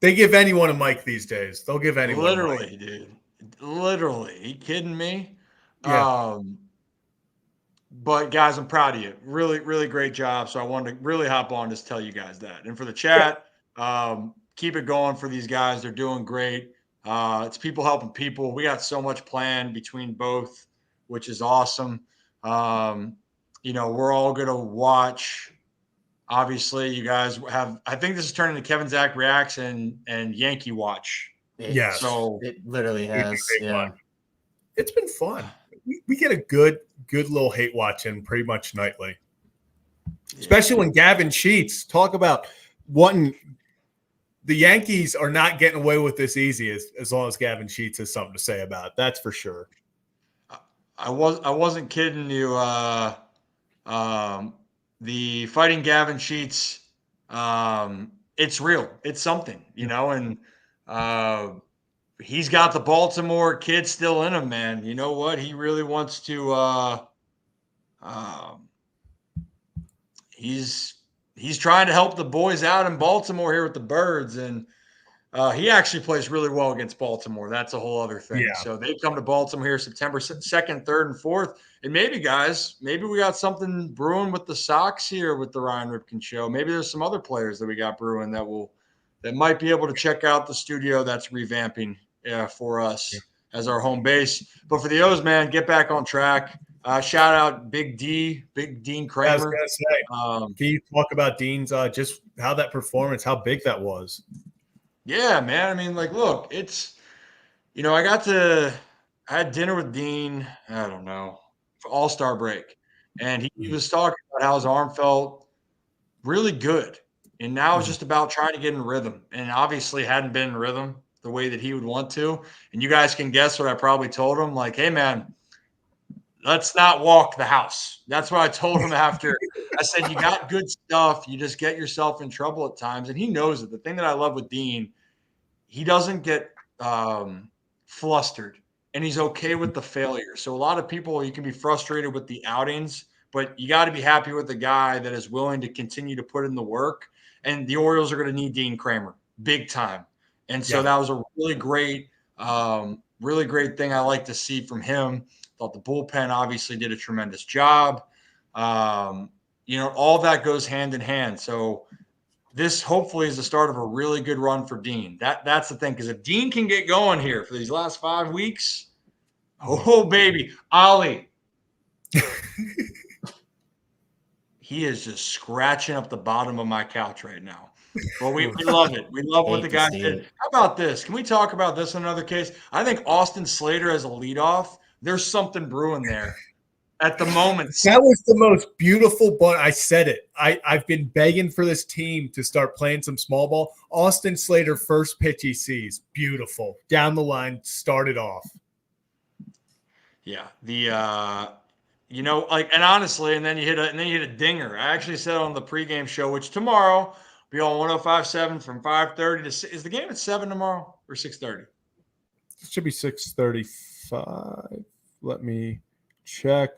They give anyone a mic these days. They'll give anyone literally, a mic. dude. Literally. Are you kidding me? Yeah. But guys, I'm proud of you. Really, really great job. So I wanted to really hop on just tell you guys that. And for the chat, keep it going for these guys. They're doing great. It's people helping people. We got so much planned between both, which is awesome. We're all going to watch. Obviously, you guys have. I think this is turning to Kevin Zach Reacts and Yankee Watch. Yeah. So it literally has. Yeah. It's been fun. We get a good little hate watch in pretty much nightly. Especially when Gavin Sheets talk about wanting the Yankees are not getting away with this easy as long as Gavin Sheets has something to say about it. That's for sure. I wasn't kidding you. The Fighting Gavin Sheets, it's real. It's something, and he's got the Baltimore kid still in him, man. You know what? He really wants to he's trying to help the boys out in Baltimore here with the Birds, and he actually plays really well against Baltimore. That's a whole other thing. Yeah. So they come to Baltimore here September 2nd, 3rd, and 4th. And maybe we got something brewing with the Sox here with the Ryan Ripken show. Maybe there's some other players that we got brewing that might be able to check out the studio that's revamping for us as our home base. But for the O's, man, get back on track. Shout out Big Dean Kramer. I was gonna say, can you talk about Dean's just how that performance, how big that was? Yeah, man. I mean, look, it's, I had dinner with Dean, I don't know, for All-Star break. And he was talking about how his arm felt really good. And now it's just about trying to get in rhythm. And obviously hadn't been in rhythm the way that he would want to. And you guys can guess what I probably told him. Like, hey, man, let's not walk the house. That's what I told him after. I said, you got good stuff. You just get yourself in trouble at times. And he knows it. The thing that I love with Dean, he doesn't get flustered, and he's okay with the failure. So a lot of people, you can be frustrated with the outings, but you got to be happy with the guy that is willing to continue to put in the work. And the Orioles are going to need Dean Kramer big time. And so that was a really great thing I like to see from him. Thought the bullpen obviously did a tremendous job. All that goes hand in hand. So this hopefully is the start of a really good run for Dean. That's the thing, because if Dean can get going here for these last 5 weeks, oh baby, Ollie, he is just scratching up the bottom of my couch right now. Well, we love it. We love what the guy did. How about this? Can we talk about this in another case? I think Austin Slater as a leadoff, there's something brewing there. At the moment, that was the most beautiful bunt. I said it. I've been begging for this team to start playing some small ball. Austin Slater, first pitch he sees, beautiful. Down the line, started off. Yeah, and honestly, and then you hit a dinger. I actually said on the pregame show, which tomorrow will be on 105.7 from 5:30 to. Is the game at 7 tomorrow or 6:30? It should be 6:35. Let me check.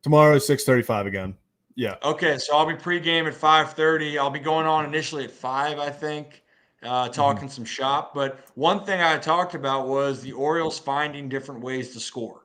Tomorrow is 6:35 again. Yeah. Okay, so I'll be pregame at 5:30. I'll be going on initially at 5, I think. talking some shop. But one thing I talked about was the Orioles finding different ways to score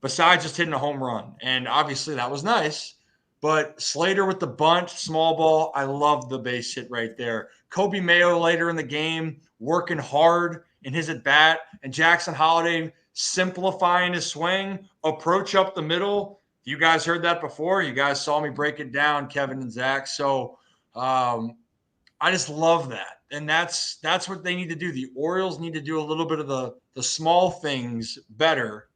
besides just hitting a home run. And obviously that was nice. But Slater with the bunt, small ball, I love the base hit right there. Kobe Mayo later in the game, working hard in his at-bat, and Jackson Holliday simplifying his swing, approach up the middle. You guys heard that before. You guys saw me break it down, Kevin and Zach. So I just love that. And that's what they need to do. The Orioles need to do a little bit of the small things better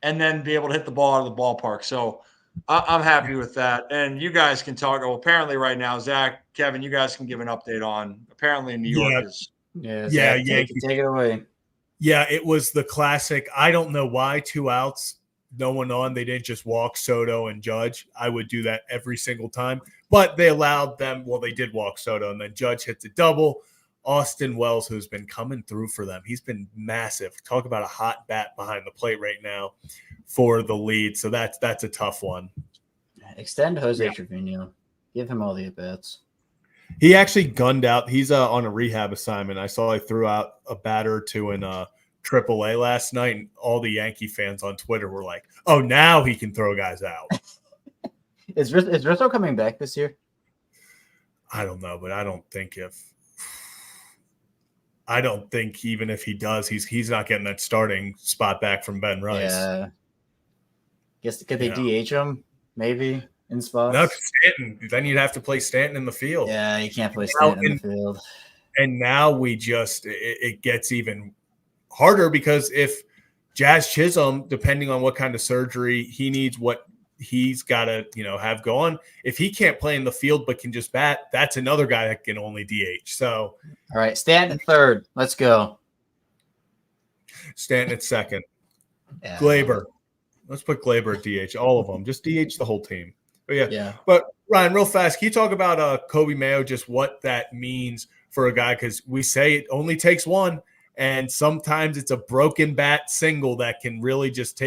and then be able to hit the ball out of the ballpark. So I'm happy with that. And you guys can talk. Well, apparently right now, Zach, Kevin, you guys can give an update on apparently New York is. Yeah, Yeah, Zach, take it away. Yeah, it was the classic. I don't know why 2 outs, no one on. They didn't just walk Soto and Judge. I would do that every single time. But they allowed them. Well, they did walk Soto, and then Judge hits a double. Austin Wells, who's been coming through for them, he's been massive. Talk about a hot bat behind the plate right now for the lead. So that's a tough one. Extend Jose Trevino. Give him all the at-bats. He actually gunned out. He's on a rehab assignment. I saw he threw out a batter or two in AAA last night, and all the Yankee fans on Twitter were like, "Oh, now he can throw guys out." Is Rizzo coming back this year? I don't know, but I don't think even if he does, he's not getting that starting spot back from Ben Rice. Yeah. Guess could they DH him maybe in spots? No, Stanton. Then you'd have to play Stanton in the field. Yeah, you can't play Stanton in the field. And now it gets even harder because if Jazz Chisholm, depending on what kind of surgery he needs, what he's got to have going, if he can't play in the field but can just bat, that's another guy that can only DH. So, all right, Stanton third. Let's go. Stanton at second. Yeah. Glaber. Let's put Glaber at DH. All of them. Just DH the whole team. But yeah. But Ryan, real fast, can you talk about Kobe Mayo, just what that means for a guy? Because we say it only takes one, and sometimes it's a broken bat single that can really just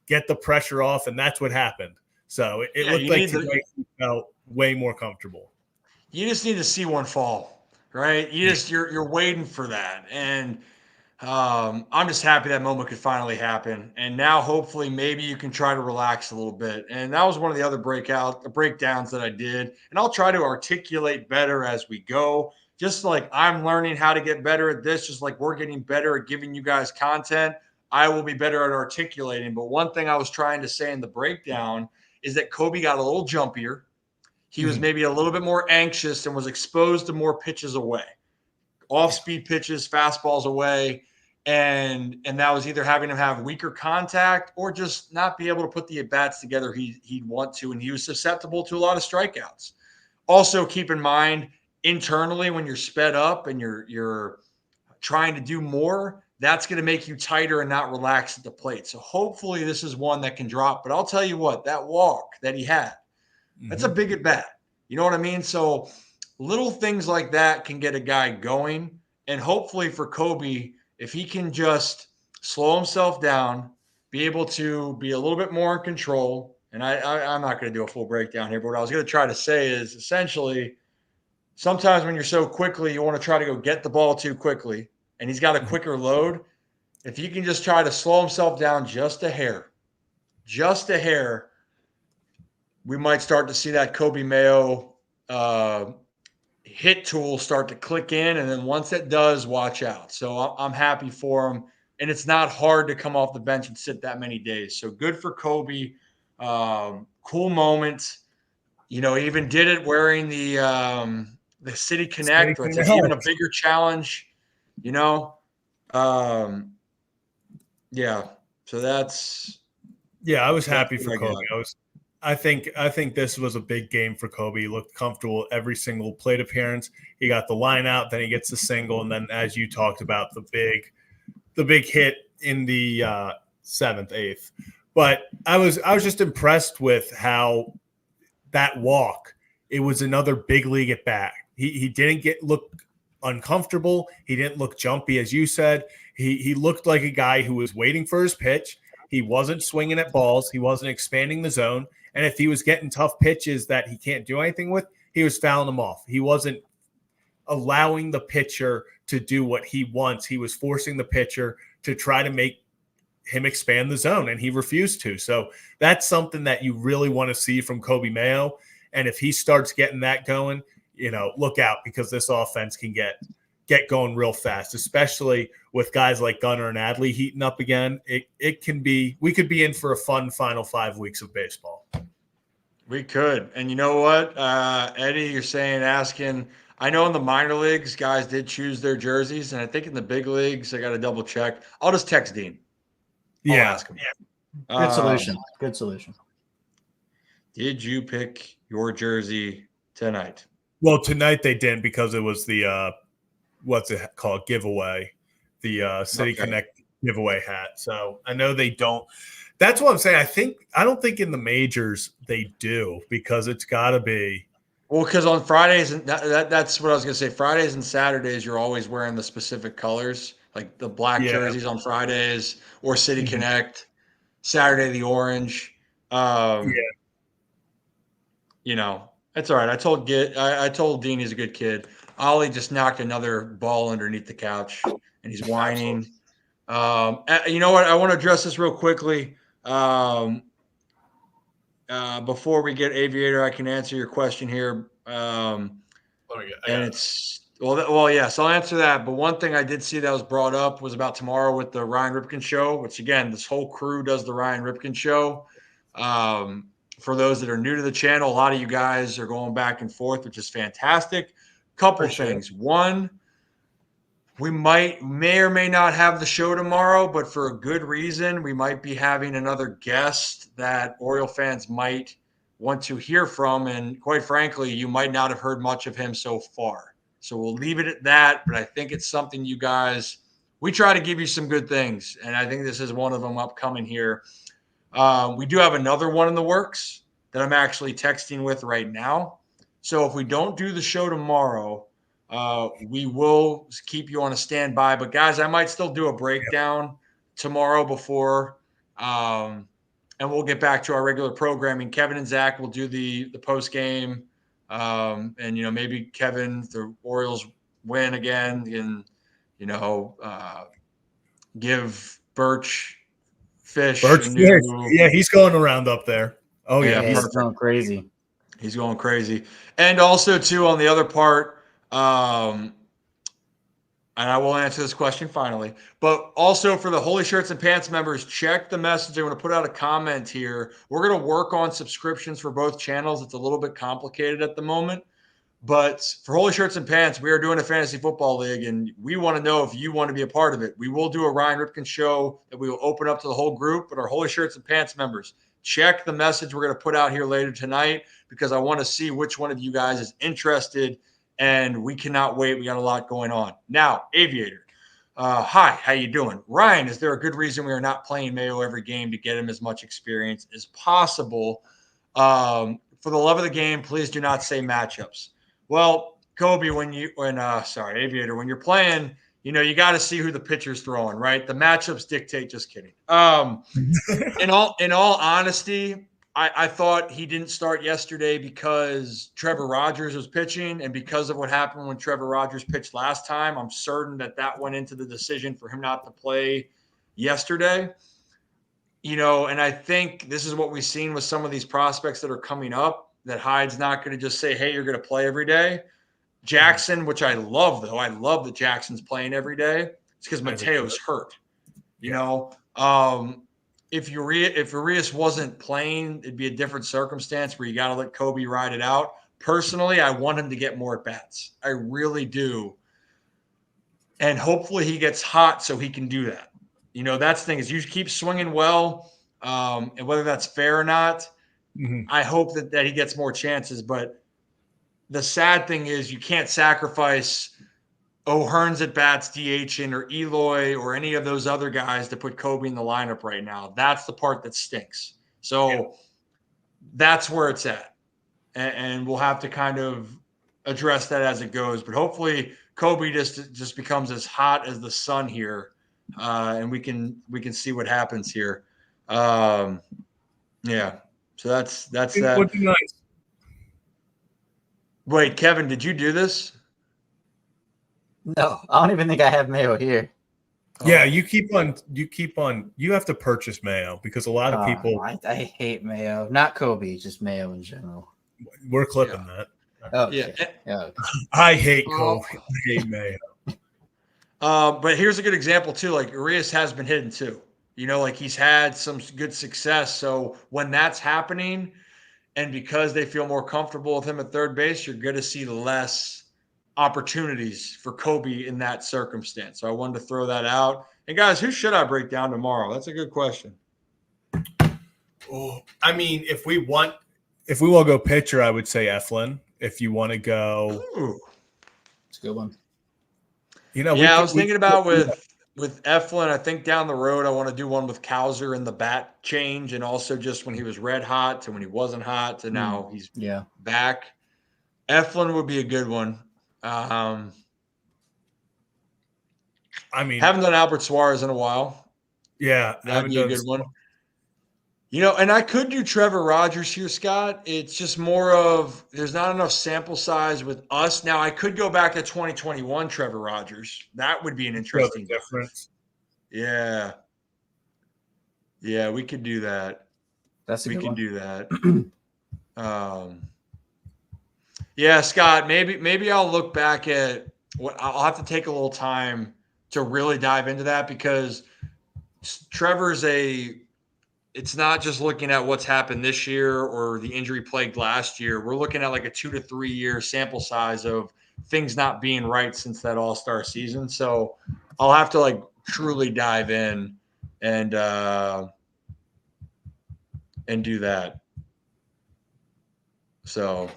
get the pressure off, and that's what happened. So it looked like today he felt way more comfortable. You just need to see one fall, right? You're waiting for that, and I'm just happy that moment could finally happen. And now hopefully maybe you can try to relax a little bit. And that was one of the other breakdowns that I did. And I'll try to articulate better as we go. Just like I'm learning how to get better at this, just like we're getting better at giving you guys content, I will be better at articulating. But one thing I was trying to say in the breakdown is that Kobe got a little jumpier. He was maybe a little bit more anxious and was exposed to more pitches away. Off-speed pitches, fastballs away, and that was either having him have weaker contact or just not be able to put the at-bats together he'd want to, and he was susceptible to a lot of strikeouts. Also, keep in mind, internally, when you're sped up and you're trying to do more, that's going to make you tighter and not relaxed at the plate. So hopefully this is one that can drop. But I'll tell you what, that walk that he had, that's a big at-bat. You know what I mean? So little things like that can get a guy going. And hopefully for Kobe, if he can just slow himself down, be able to be a little bit more in control. And I'm not going to do a full breakdown here, but what I was going to try to say is essentially sometimes when you're so quickly, you want to try to go get the ball too quickly, and he's got a quicker load. If he can just try to slow himself down just a hair, we might start to see that Kobe Mayo hit tool start to click in. And then once it does, watch out. So I'm happy for him. And it's not hard to come off the bench and sit that many days. So good for Kobe. Cool moment. He even did it wearing the City Connect, which is even a bigger challenge, Yeah. So that's. Yeah, I was happy for Kobe. I think this was a big game for Kobe. He looked comfortable every single plate appearance. He got the line out, then he gets the single, and then as you talked about, the big hit in the 7th, 8th. But I was just impressed with how that walk. It was another big league at bat. He didn't look uncomfortable. He didn't look jumpy, as you said. He looked like a guy who was waiting for his pitch. He wasn't swinging at balls. He wasn't expanding the zone. And if he was getting tough pitches that he can't do anything with, he was fouling them off. He wasn't allowing the pitcher to do what he wants. He was forcing the pitcher to try to make him expand the zone, and he refused to. So that's something that you really want to see from Kobe Mayo. And if he starts getting that going, look out, because this offense can get going real fast, especially with guys like Gunnar and Adley heating up again. We could be in for a fun final 5 weeks of baseball. We could. And you know what, Eddie, asking, I know in the minor leagues, guys did choose their jerseys. And I think in the big leagues, I got to double check. I'll just text Dean. I'll ask him. Good solution. Good solution. Did you pick your jersey tonight? Well, tonight they didn't, because it was the what's it called, giveaway, the City Connect giveaway hat. So I know they don't. That's what I'm saying. I don't think in the majors they do, because it's got to be. Well, because on Fridays, and that's what I was going to say. Fridays and Saturdays, you're always wearing the specific colors, like the black jerseys on Fridays, or City Connect. Saturday, the orange. It's all right. I told Dean he's a good kid. Ollie just knocked another ball underneath the couch, and he's whining. You know what? I want to address this real quickly. Before we get Aviator, I can answer your question here. So I'll answer that. But one thing I did see that was brought up was about tomorrow with the Ryan Ripken show, which, again, this whole crew does the Ryan Ripken show. For those that are new to the channel, a lot of you guys are going back and forth, which is fantastic. Couple things. One, we may or may not have the show tomorrow, but for a good reason. We might be having another guest that Oriole fans might want to hear from. And quite frankly, you might not have heard much of him so far. So we'll leave it at that. But I think it's something you guys, we try to give you some good things. And I think this is one of them upcoming here. We do have another one in the works that I'm actually texting with right now. So if we don't do the show tomorrow, we will keep you on a standby. But guys, I might still do a breakdown tomorrow before, and we'll get back to our regular programming. Kevin and Zach will do the post game, and maybe Kevin, the Orioles win again, and give Birch Fish. He's going around up there. Oh yeah, he's going crazy. He's going crazy. And also too, on the other part, and I will answer this question finally, but also for the Holy Shirts and Pants members, check the message. I'm going to put out a comment here. We're going to work on subscriptions for both channels. It's a little bit complicated at the moment, but for Holy Shirts and Pants, we are doing a fantasy football league, and we want to know if you want to be a part of it. We will do a Ryan Ripken show that we will open up to the whole group, but our Holy Shirts and Pants members, check the message we're going to put out here later tonight, because I want to see which one of you guys is interested, and we cannot wait. We got a lot going on. Now, Aviator, hi, how you doing? Ryan, is there a good reason we are not playing Mayo every game to get him as much experience as possible? For the love of the game, please do not say matchups. Well, Kobe, Aviator, when you're playing, you got to see who the pitcher's throwing, right? The matchups dictate. Just kidding. In all honesty, I thought he didn't start yesterday because Trevor Rogers was pitching, and because of what happened when Trevor Rogers pitched last time, I'm certain that went into the decision for him not to play yesterday. And I think this is what we've seen with some of these prospects that are coming up, that Hyde's not going to just say, hey, you're going to play every day. Jackson, which I love, though. I love that Jackson's playing every day. It's because Mateo's hurt. If Urias wasn't playing, it'd be a different circumstance where you got to let Kobe ride it out. Personally, I want him to get more at-bats. I really do. And hopefully he gets hot so he can do that. That's the thing, is you keep swinging well, and whether that's fair or not, I hope that he gets more chances. But the sad thing is you can't sacrifice O'Hearn's at bats DHing, or Eloy, or any of those other guys to put Kobe in the lineup right now. That's the part that stinks. So that's where it's at. And we'll have to kind of address that as it goes. But hopefully Kobe just becomes as hot as the sun here, and we can see what happens here. So that's that. Would be nice. Wait, Kevin, did you do this? No, I don't even think I have Mayo here. Yeah, Oh. you have to purchase Mayo because a lot of people I hate Mayo. Not Kobe, just Mayo in general. we're clipping that. Okay. Yeah. Okay. I hate Oh. Kobe. I hate Mayo. But here's a good example too. Like Urias has been hitting too. Like he's had some good success. So when that's happening, and because they feel more comfortable with him at third base, you're going to see less opportunities for Kobe in that circumstance. So I wanted to throw that out. And guys, who should I break down tomorrow? That's a good question. Oh, I mean, if we want to go pitcher, I would say Eflin. If you want to go, Ooh. It's a good one. I was thinking about with Eflin. I think down the road, I want to do one with Kowser in the bat change, and also just when he was red hot to when he wasn't hot to now he's back. Eflin would be a good one. I mean, haven't done Albert Suarez in a while. Yeah, that'd be a good one. And I could do Trevor Rogers here, Scott. It's just more of there's not enough sample size with us. Now, I could go back to 2021 Trevor Rogers. That would be an interesting difference. Yeah. Yeah, we could do that. We can do that. Yeah, Scott, maybe I'll look back at what I'll have to take a little time to really dive into that because Trevor's it's not just looking at what's happened this year or the injury plagued last year. We're looking at like a 2 to 3 year sample size of things not being right since that All-Star season. So I'll have to like truly dive in and do that. So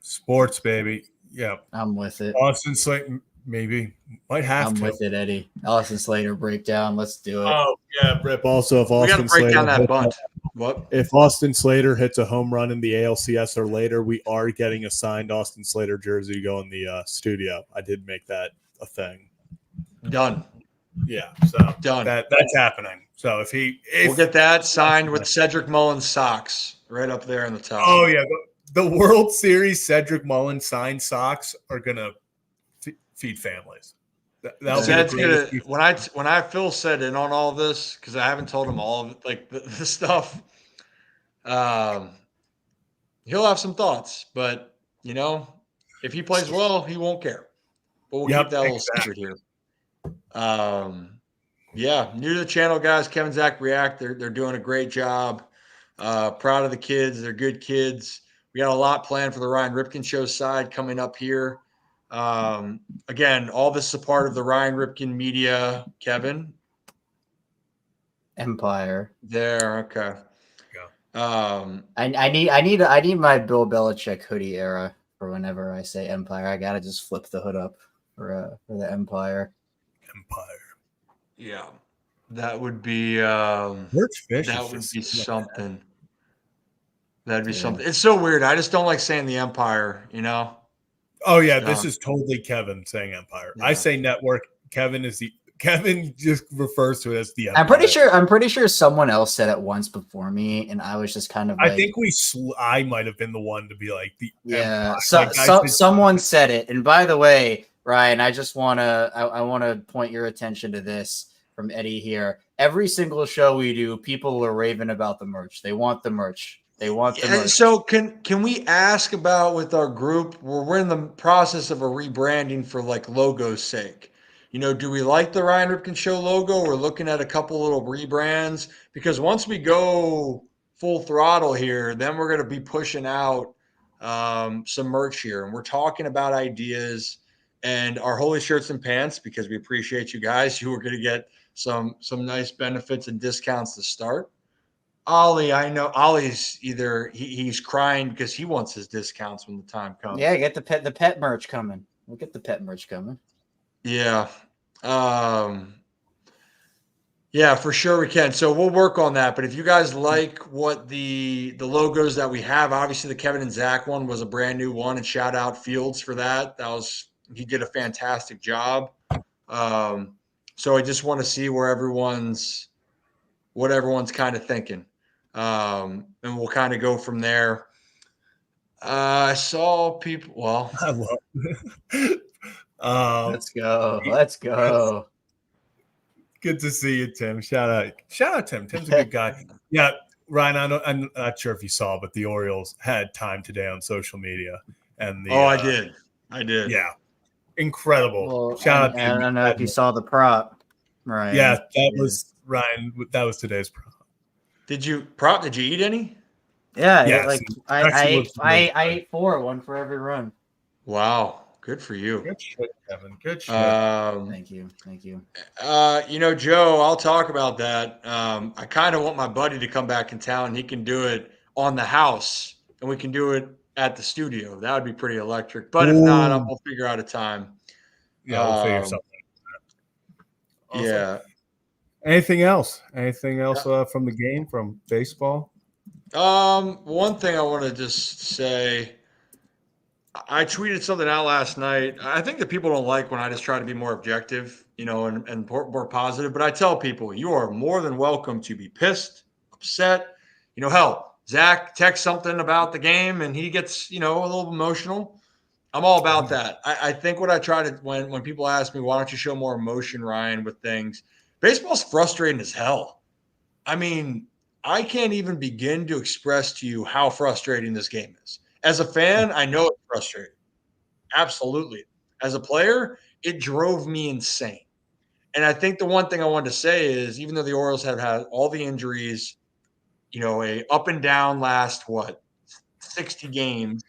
sports, baby. Yeah, I'm with it. Austin Slater, maybe might have I'm to. with it, Eddie. Austin Slater breakdown. Let's do it. Oh yeah, Rip. Also, if Austin we got to break Slater down that bunt. What? If Austin Slater hits a home run in the ALCS or later, we are getting a signed Austin Slater jersey to go in the studio. I did make that a thing. Done. Yeah, so done. That's happening. So if we'll get that signed with Cedric Mullins socks right up there in the top. Oh yeah, the World Series Cedric Mullins signed socks are gonna feed families. Ced's gonna when Phil said in on all this because I haven't told him all of it, like the stuff. He'll have some thoughts, but if he plays well, he won't care. But we'll keep that little secret here. Yeah, new to the channel, guys. Kevin, Zach, React. They're doing a great job. Proud of the kids. They're good kids. We got a lot planned for the Ryan Ripken Show side coming up here. Again, all this is a part of the Ryan Ripken Media. Kevin, Empire. There, okay. I need my Bill Belichick hoodie era for whenever I say Empire. I gotta just flip the hood up for the Empire. Yeah, that would be something. That'd be something. It's so weird. I just don't like saying the Empire. Oh yeah, this is totally Kevin saying Empire. Yeah. I say network. Kevin just refers to it as the Empire. I'm pretty sure someone else said it once before me, and I was just kind of. I think I might have been the one to be like the. Yeah, someone said it, and by the way, Ryan, I just I want to point your attention to this from Eddie here. Every single show we do, people are raving about the merch. They want the merch. They want the merch. So can we ask about with our group? We're in the process of a rebranding for like logo's sake. Do we like the Ryan Ripken Show logo? We're looking at a couple little rebrands because once we go full throttle here, then we're going to be pushing out some merch here, and we're talking about ideas and our holy shirts and pants because we appreciate you guys. You are going to get some nice benefits and discounts to start. Ollie, I know Ollie's he's crying because he wants his discounts when the time comes. Yeah, get the pet merch coming. We'll get the pet merch coming. Yeah. Yeah, for sure we can. So we'll work on that. But if you guys like what the logos that we have, obviously the Kevin and Zach one was a brand new one, and shout out Fields for that. He did a fantastic job. So I just want to see what everyone's kind of thinking. And we'll kind of go from there. I saw people. Well, I love. Let's go. Let's go. Good to see you, Tim. Shout out, Tim. Tim's a good guy. Yeah, Ryan. I'm not sure if you saw, but the Orioles had time today on social media, and I did. Yeah, incredible. Well, Shout out. I don't know if you saw the prop, right? Yeah, that was Ryan. That was today's prop. Did you eat any? Yeah, Yes, I ate 4, 1 for every run. Wow, good for you. Good shit, Kevin. Good shit. Thank you. Joe, I'll talk about that. I kind of want my buddy to come back in town. He can do it on the house, and we can do it at the studio. That would be pretty electric. But if not, we'll figure out a time. Yeah, we'll figure something out. Awesome. Yeah. Anything else? From the game, from baseball? One thing I want to just say, I tweeted something out last night. I think that people don't like when I just try to be more objective, and more positive. But I tell people, you are more than welcome to be pissed, upset. Hell, Zach texts something about the game and he gets, a little emotional. I'm all about that. I think what I try to, when people ask me, why don't you show more emotion, Ryan, with things, baseball's frustrating as hell. I mean, I can't even begin to express to you how frustrating this game is. As a fan, I know it's frustrating. Absolutely. As a player, it drove me insane. And I think the one thing I wanted to say is, even though the Orioles have had all the injuries, a up and down last, 60 games,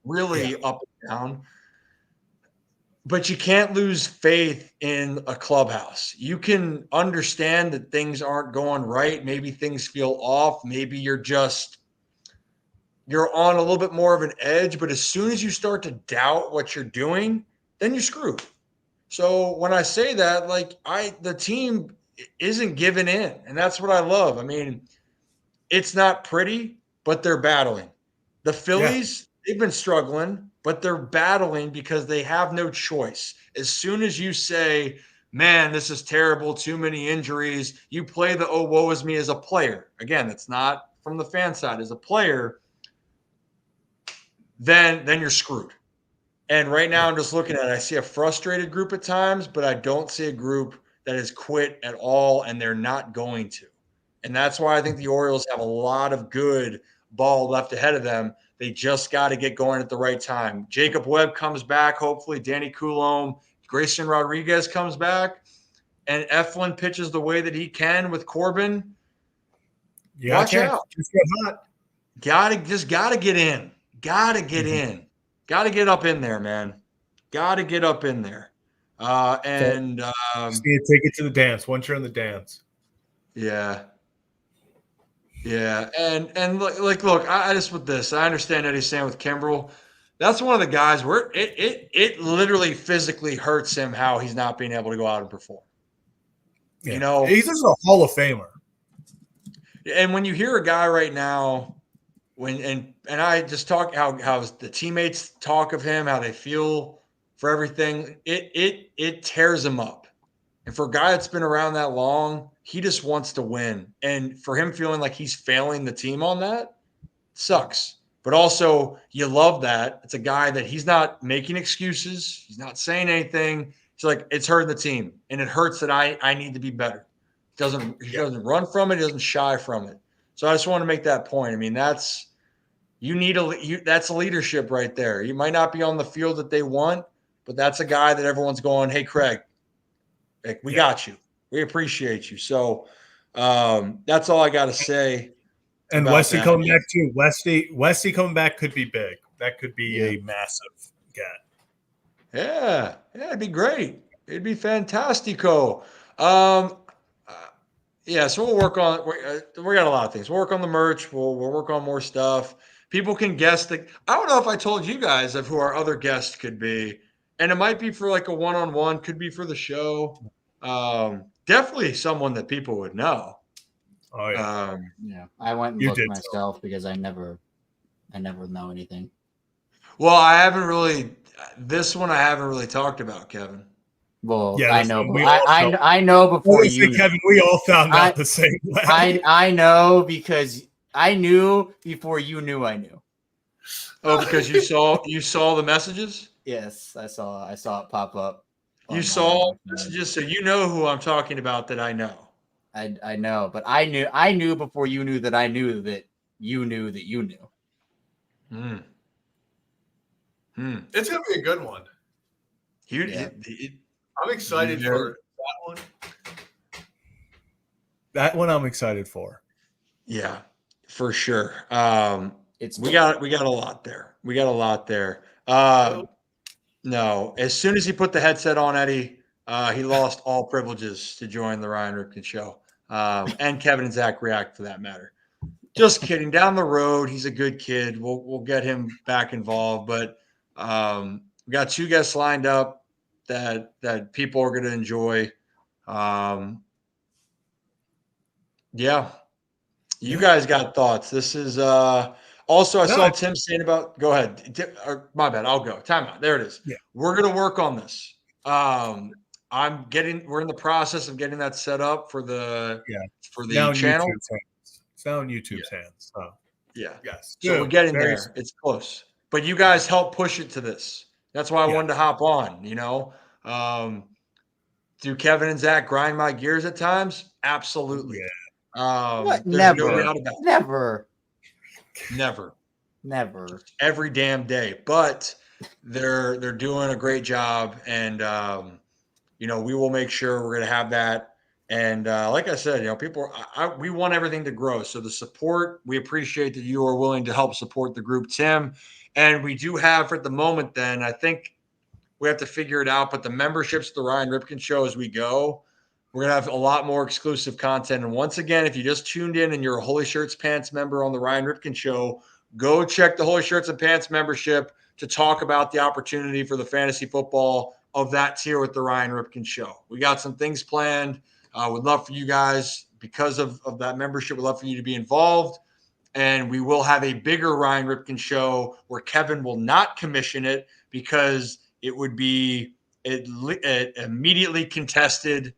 really up and down. But you can't lose faith in a clubhouse. You can understand that things aren't going right. Maybe things feel off. Maybe you're on a little bit more of an edge. But as soon as you start to doubt what you're doing, then you're screwed. So when I say that, the team isn't giving in. And that's what I love. I mean, it's not pretty, but they're battling. The Phillies, they've been struggling, but they're battling because they have no choice. As soon as you say, man, this is terrible, too many injuries, you play the oh, woe is me as a player. Again, that's not from the fan side. As a player, then you're screwed. And right now I'm just looking at it. I see a frustrated group at times, but I don't see a group that has quit at all, and they're not going to. And that's why I think the Orioles have a lot of good ball left ahead of them. They just got to get going at the right time. Jacob Webb comes back, hopefully. Danny Coulombe, Grayson Rodriguez comes back, and Eflin pitches the way that he can with Corbin. Watch out. Just get hot. Gotta get in. Gotta get in. Gotta get up in there, man. Gotta get up in there. Just need to take it to the dance once you're in the dance. Yeah. Yeah, and look, I just with this, I understand Eddie's saying with Kimbrel. That's one of the guys where it literally physically hurts him how he's not being able to go out and perform. Yeah. He's just a Hall of Famer. And when you hear a guy right now, and I just talk how the teammates talk of him, how they feel for everything, it tears him up. And for a guy that's been around that long, he just wants to win. And for him feeling like he's failing the team on that sucks. But also, you love that. It's a guy that he's not making excuses. He's not saying anything. He's like, it's hurting the team. And it hurts that I need to be better. He doesn't run from it. He doesn't shy from it. So I just want to make that point. I mean, that's leadership right there. You might not be on the field that they want, but that's a guy that everyone's going, hey, Craig, we got you. We appreciate you. So that's all I got to say. And Westy coming back too. Westy coming back could be big. That could be a massive get. Yeah, it'd be great. It'd be fantastico. So we'll work on. We got a lot of things. We'll work on the merch. We'll work on more stuff. People can guess I don't know if I told you guys of who our other guest could be, and it might be for like a one-on-one. Could be for the show. Definitely someone that people would know. Oh yeah. I went and looked myself because I never know anything. Well, I haven't really talked about, Kevin. Well, yeah, I know. I know before you. Kevin, we all found out the same way. I know because I knew before you knew I knew. Oh, because you saw the messages? Yes, I saw it pop up. You on saw my phone. messages, so you know who I'm talking about that I know. I know, but I knew before you knew that I knew that you knew that you knew. It's gonna be a good one. Yeah. I'm excited for that one. That one I'm excited for. Yeah, for sure. It's we got a lot there. We got a lot there. No, as soon as he put the headset on, Eddie, he lost all privileges to join the Ryan Ripken show. And Kevin and Zach React for that matter. Just kidding. Down the road, he's a good kid. We'll get him back involved. But we got 2 guests lined up that people are going to enjoy. Yeah. You guys got thoughts. This is also I saw Tim saying about go ahead. My bad. I'll go. Time out. There it is. Yeah. We're gonna work on this. we're in the process of getting that set up for the channel. It's now in YouTube's hands. So yeah. Yes. So we're getting there. It's close. But you guys help push it to this. That's why I wanted to hop on, do Kevin and Zach grind my gears at times? Absolutely. Yeah. What? There's Never. no doubt about it. Never. Every damn day. But they're doing a great job, and we will make sure we're going to have that. And like I said, people, we want everything to grow. So the support, we appreciate that you are willing to help support the group, Tim. And we do have at the moment. Then I think we have to figure it out. But the memberships to the Ryan Ripken Show as we go. We're going to have a lot more exclusive content. And once again, if you just tuned in and you're a Holy Shirts Pants member on the Ryan Ripken Show, go check the Holy Shirts and Pants membership to talk about the opportunity for the fantasy football of that tier with the Ryan Ripken Show. We got some things planned. Would love for you guys, because of that membership, we'd love for you to be involved. And we will have a bigger Ryan Ripken Show where Kevin will not commission it because it would be immediately contested.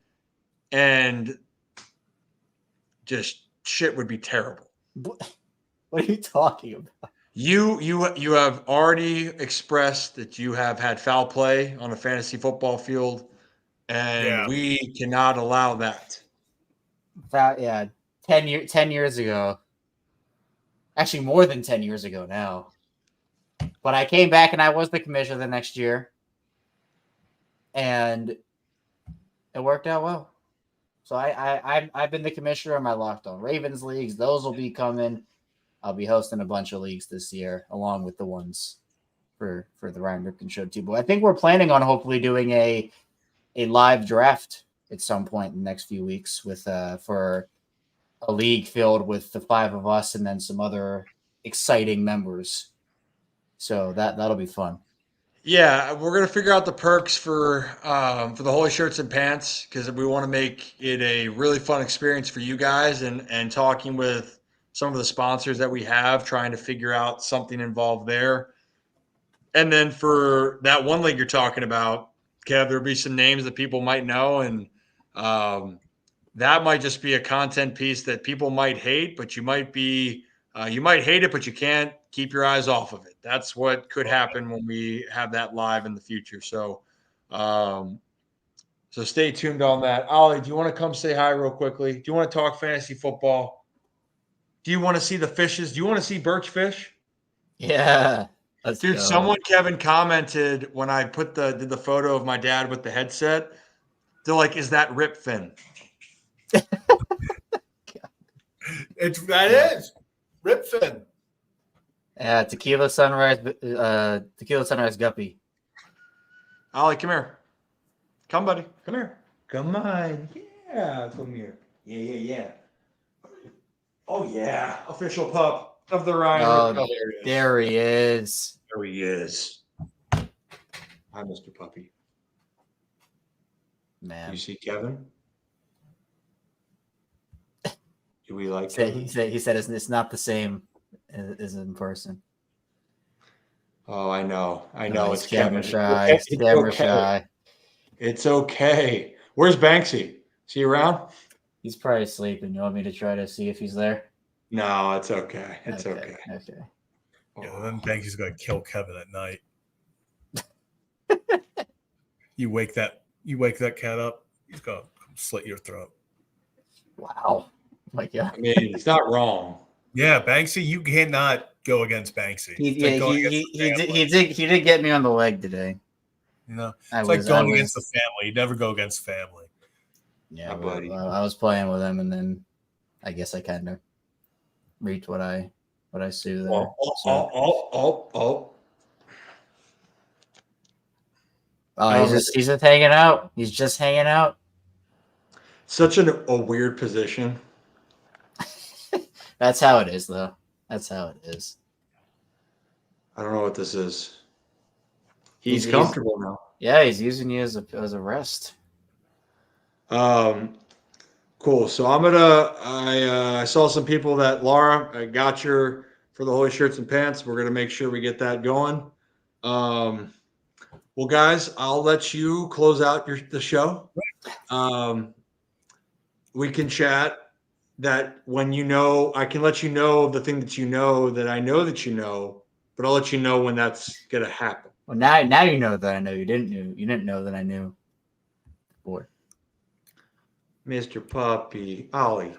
And just shit would be terrible. What are you talking about? You have already expressed that you have had foul play on a fantasy football field, and we cannot allow that. 10 years ago. Actually, more than 10 years ago now. But I came back and I was the commissioner the next year. And it worked out well. So I've been the commissioner of my Locked On Ravens leagues. Those will be coming. I'll be hosting a bunch of leagues this year, along with the ones for the Ryan Ripken Show too. But I think we're planning on hopefully doing a live draft at some point in the next few weeks with for a league filled with the 5 of us and then some other exciting members. So that'll be fun. Yeah, we're gonna figure out the perks for the Holy Shirts and Pants because we want to make it a really fun experience for you guys, and talking with some of the sponsors that we have, trying to figure out something involved there. And then for that one league you're talking about, Kev, there'll be some names that people might know, and that might just be a content piece that people might hate, but you might hate it, but you can't keep your eyes off of it. That's what could happen when we have that live in the future. So, so stay tuned on that. Ollie, do you want to come say hi real quickly? Do you want to talk fantasy football? Do you want to see the fishes? Do you want to see Birch fish? Yeah. Dude, Kevin commented when I did the photo of my dad with the headset. They're like, "Is that Ripken?" That is Ripken. Yeah, Tequila Sunrise Guppy. Ollie, come here. Come, buddy. Come here. Come on. Yeah, come here. Yeah. Oh, yeah. Official pup of the Ryan. Oh, there he is. There he is. Hi, Mr. Puppy. Man. You see Kevin? Do we like He said it's not the same as in person. Oh, I know. It's Kevin. Shy. It's Shy. It's okay. Where's Banksy? Is he around? He's probably sleeping. You want me to try to see if he's there? No, it's okay. It's okay. Yeah, then Banksy's going to kill Kevin at night. You wake that cat up, he's going to slit your throat. Wow. My God. I mean, it's not wrong. Yeah, Banksy, you cannot go against Banksy. He did get me on the leg today. You know, I it's was- like going I was- against the family. You never go against family. Yeah, My buddy. I was playing with him, and then I guess I kind of reaped what I sue there. He's just hanging out. He's just hanging out. Such a weird position. That's how it is, though. That's how it is. I don't know what this is. He's He's- comfortable now. Yeah, he's using you as a rest. Cool. So I saw some people that Laura, I got your for the Holy Shirts and Pants. We're gonna make sure we get that going. Well, guys, I'll let you close out the show. We can chat that when I can let you know the thing that I know that you know, but I'll let you know when that's gonna happen. Well, now you know that I know. You didn't know that I knew before. Mr. Puppy, Ollie.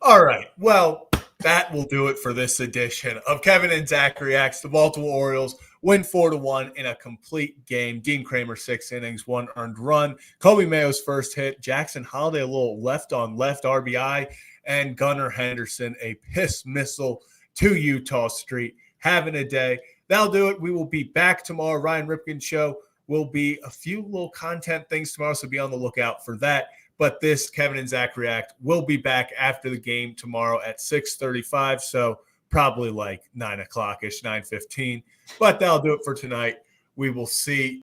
All right. Well, that will do it for this edition of Kevin and Zach Reacts. The Baltimore Orioles win 4-1 in a complete game. Dean Kramer, 6 innings, 1 earned run. Kobe Mayo's first hit. Jackson Holiday, a little left-on-left RBI. And Gunnar Henderson, a piss missile to Utah Street. Having a day. That'll do it. We will be back tomorrow. Ryan Ripken Show will be a few little content things tomorrow, so be on the lookout for that. But this Kevin and Zach React will be back after the game tomorrow at 6:35, so probably like 9 o'clock-ish, 9:15. But that'll do it for tonight. We will see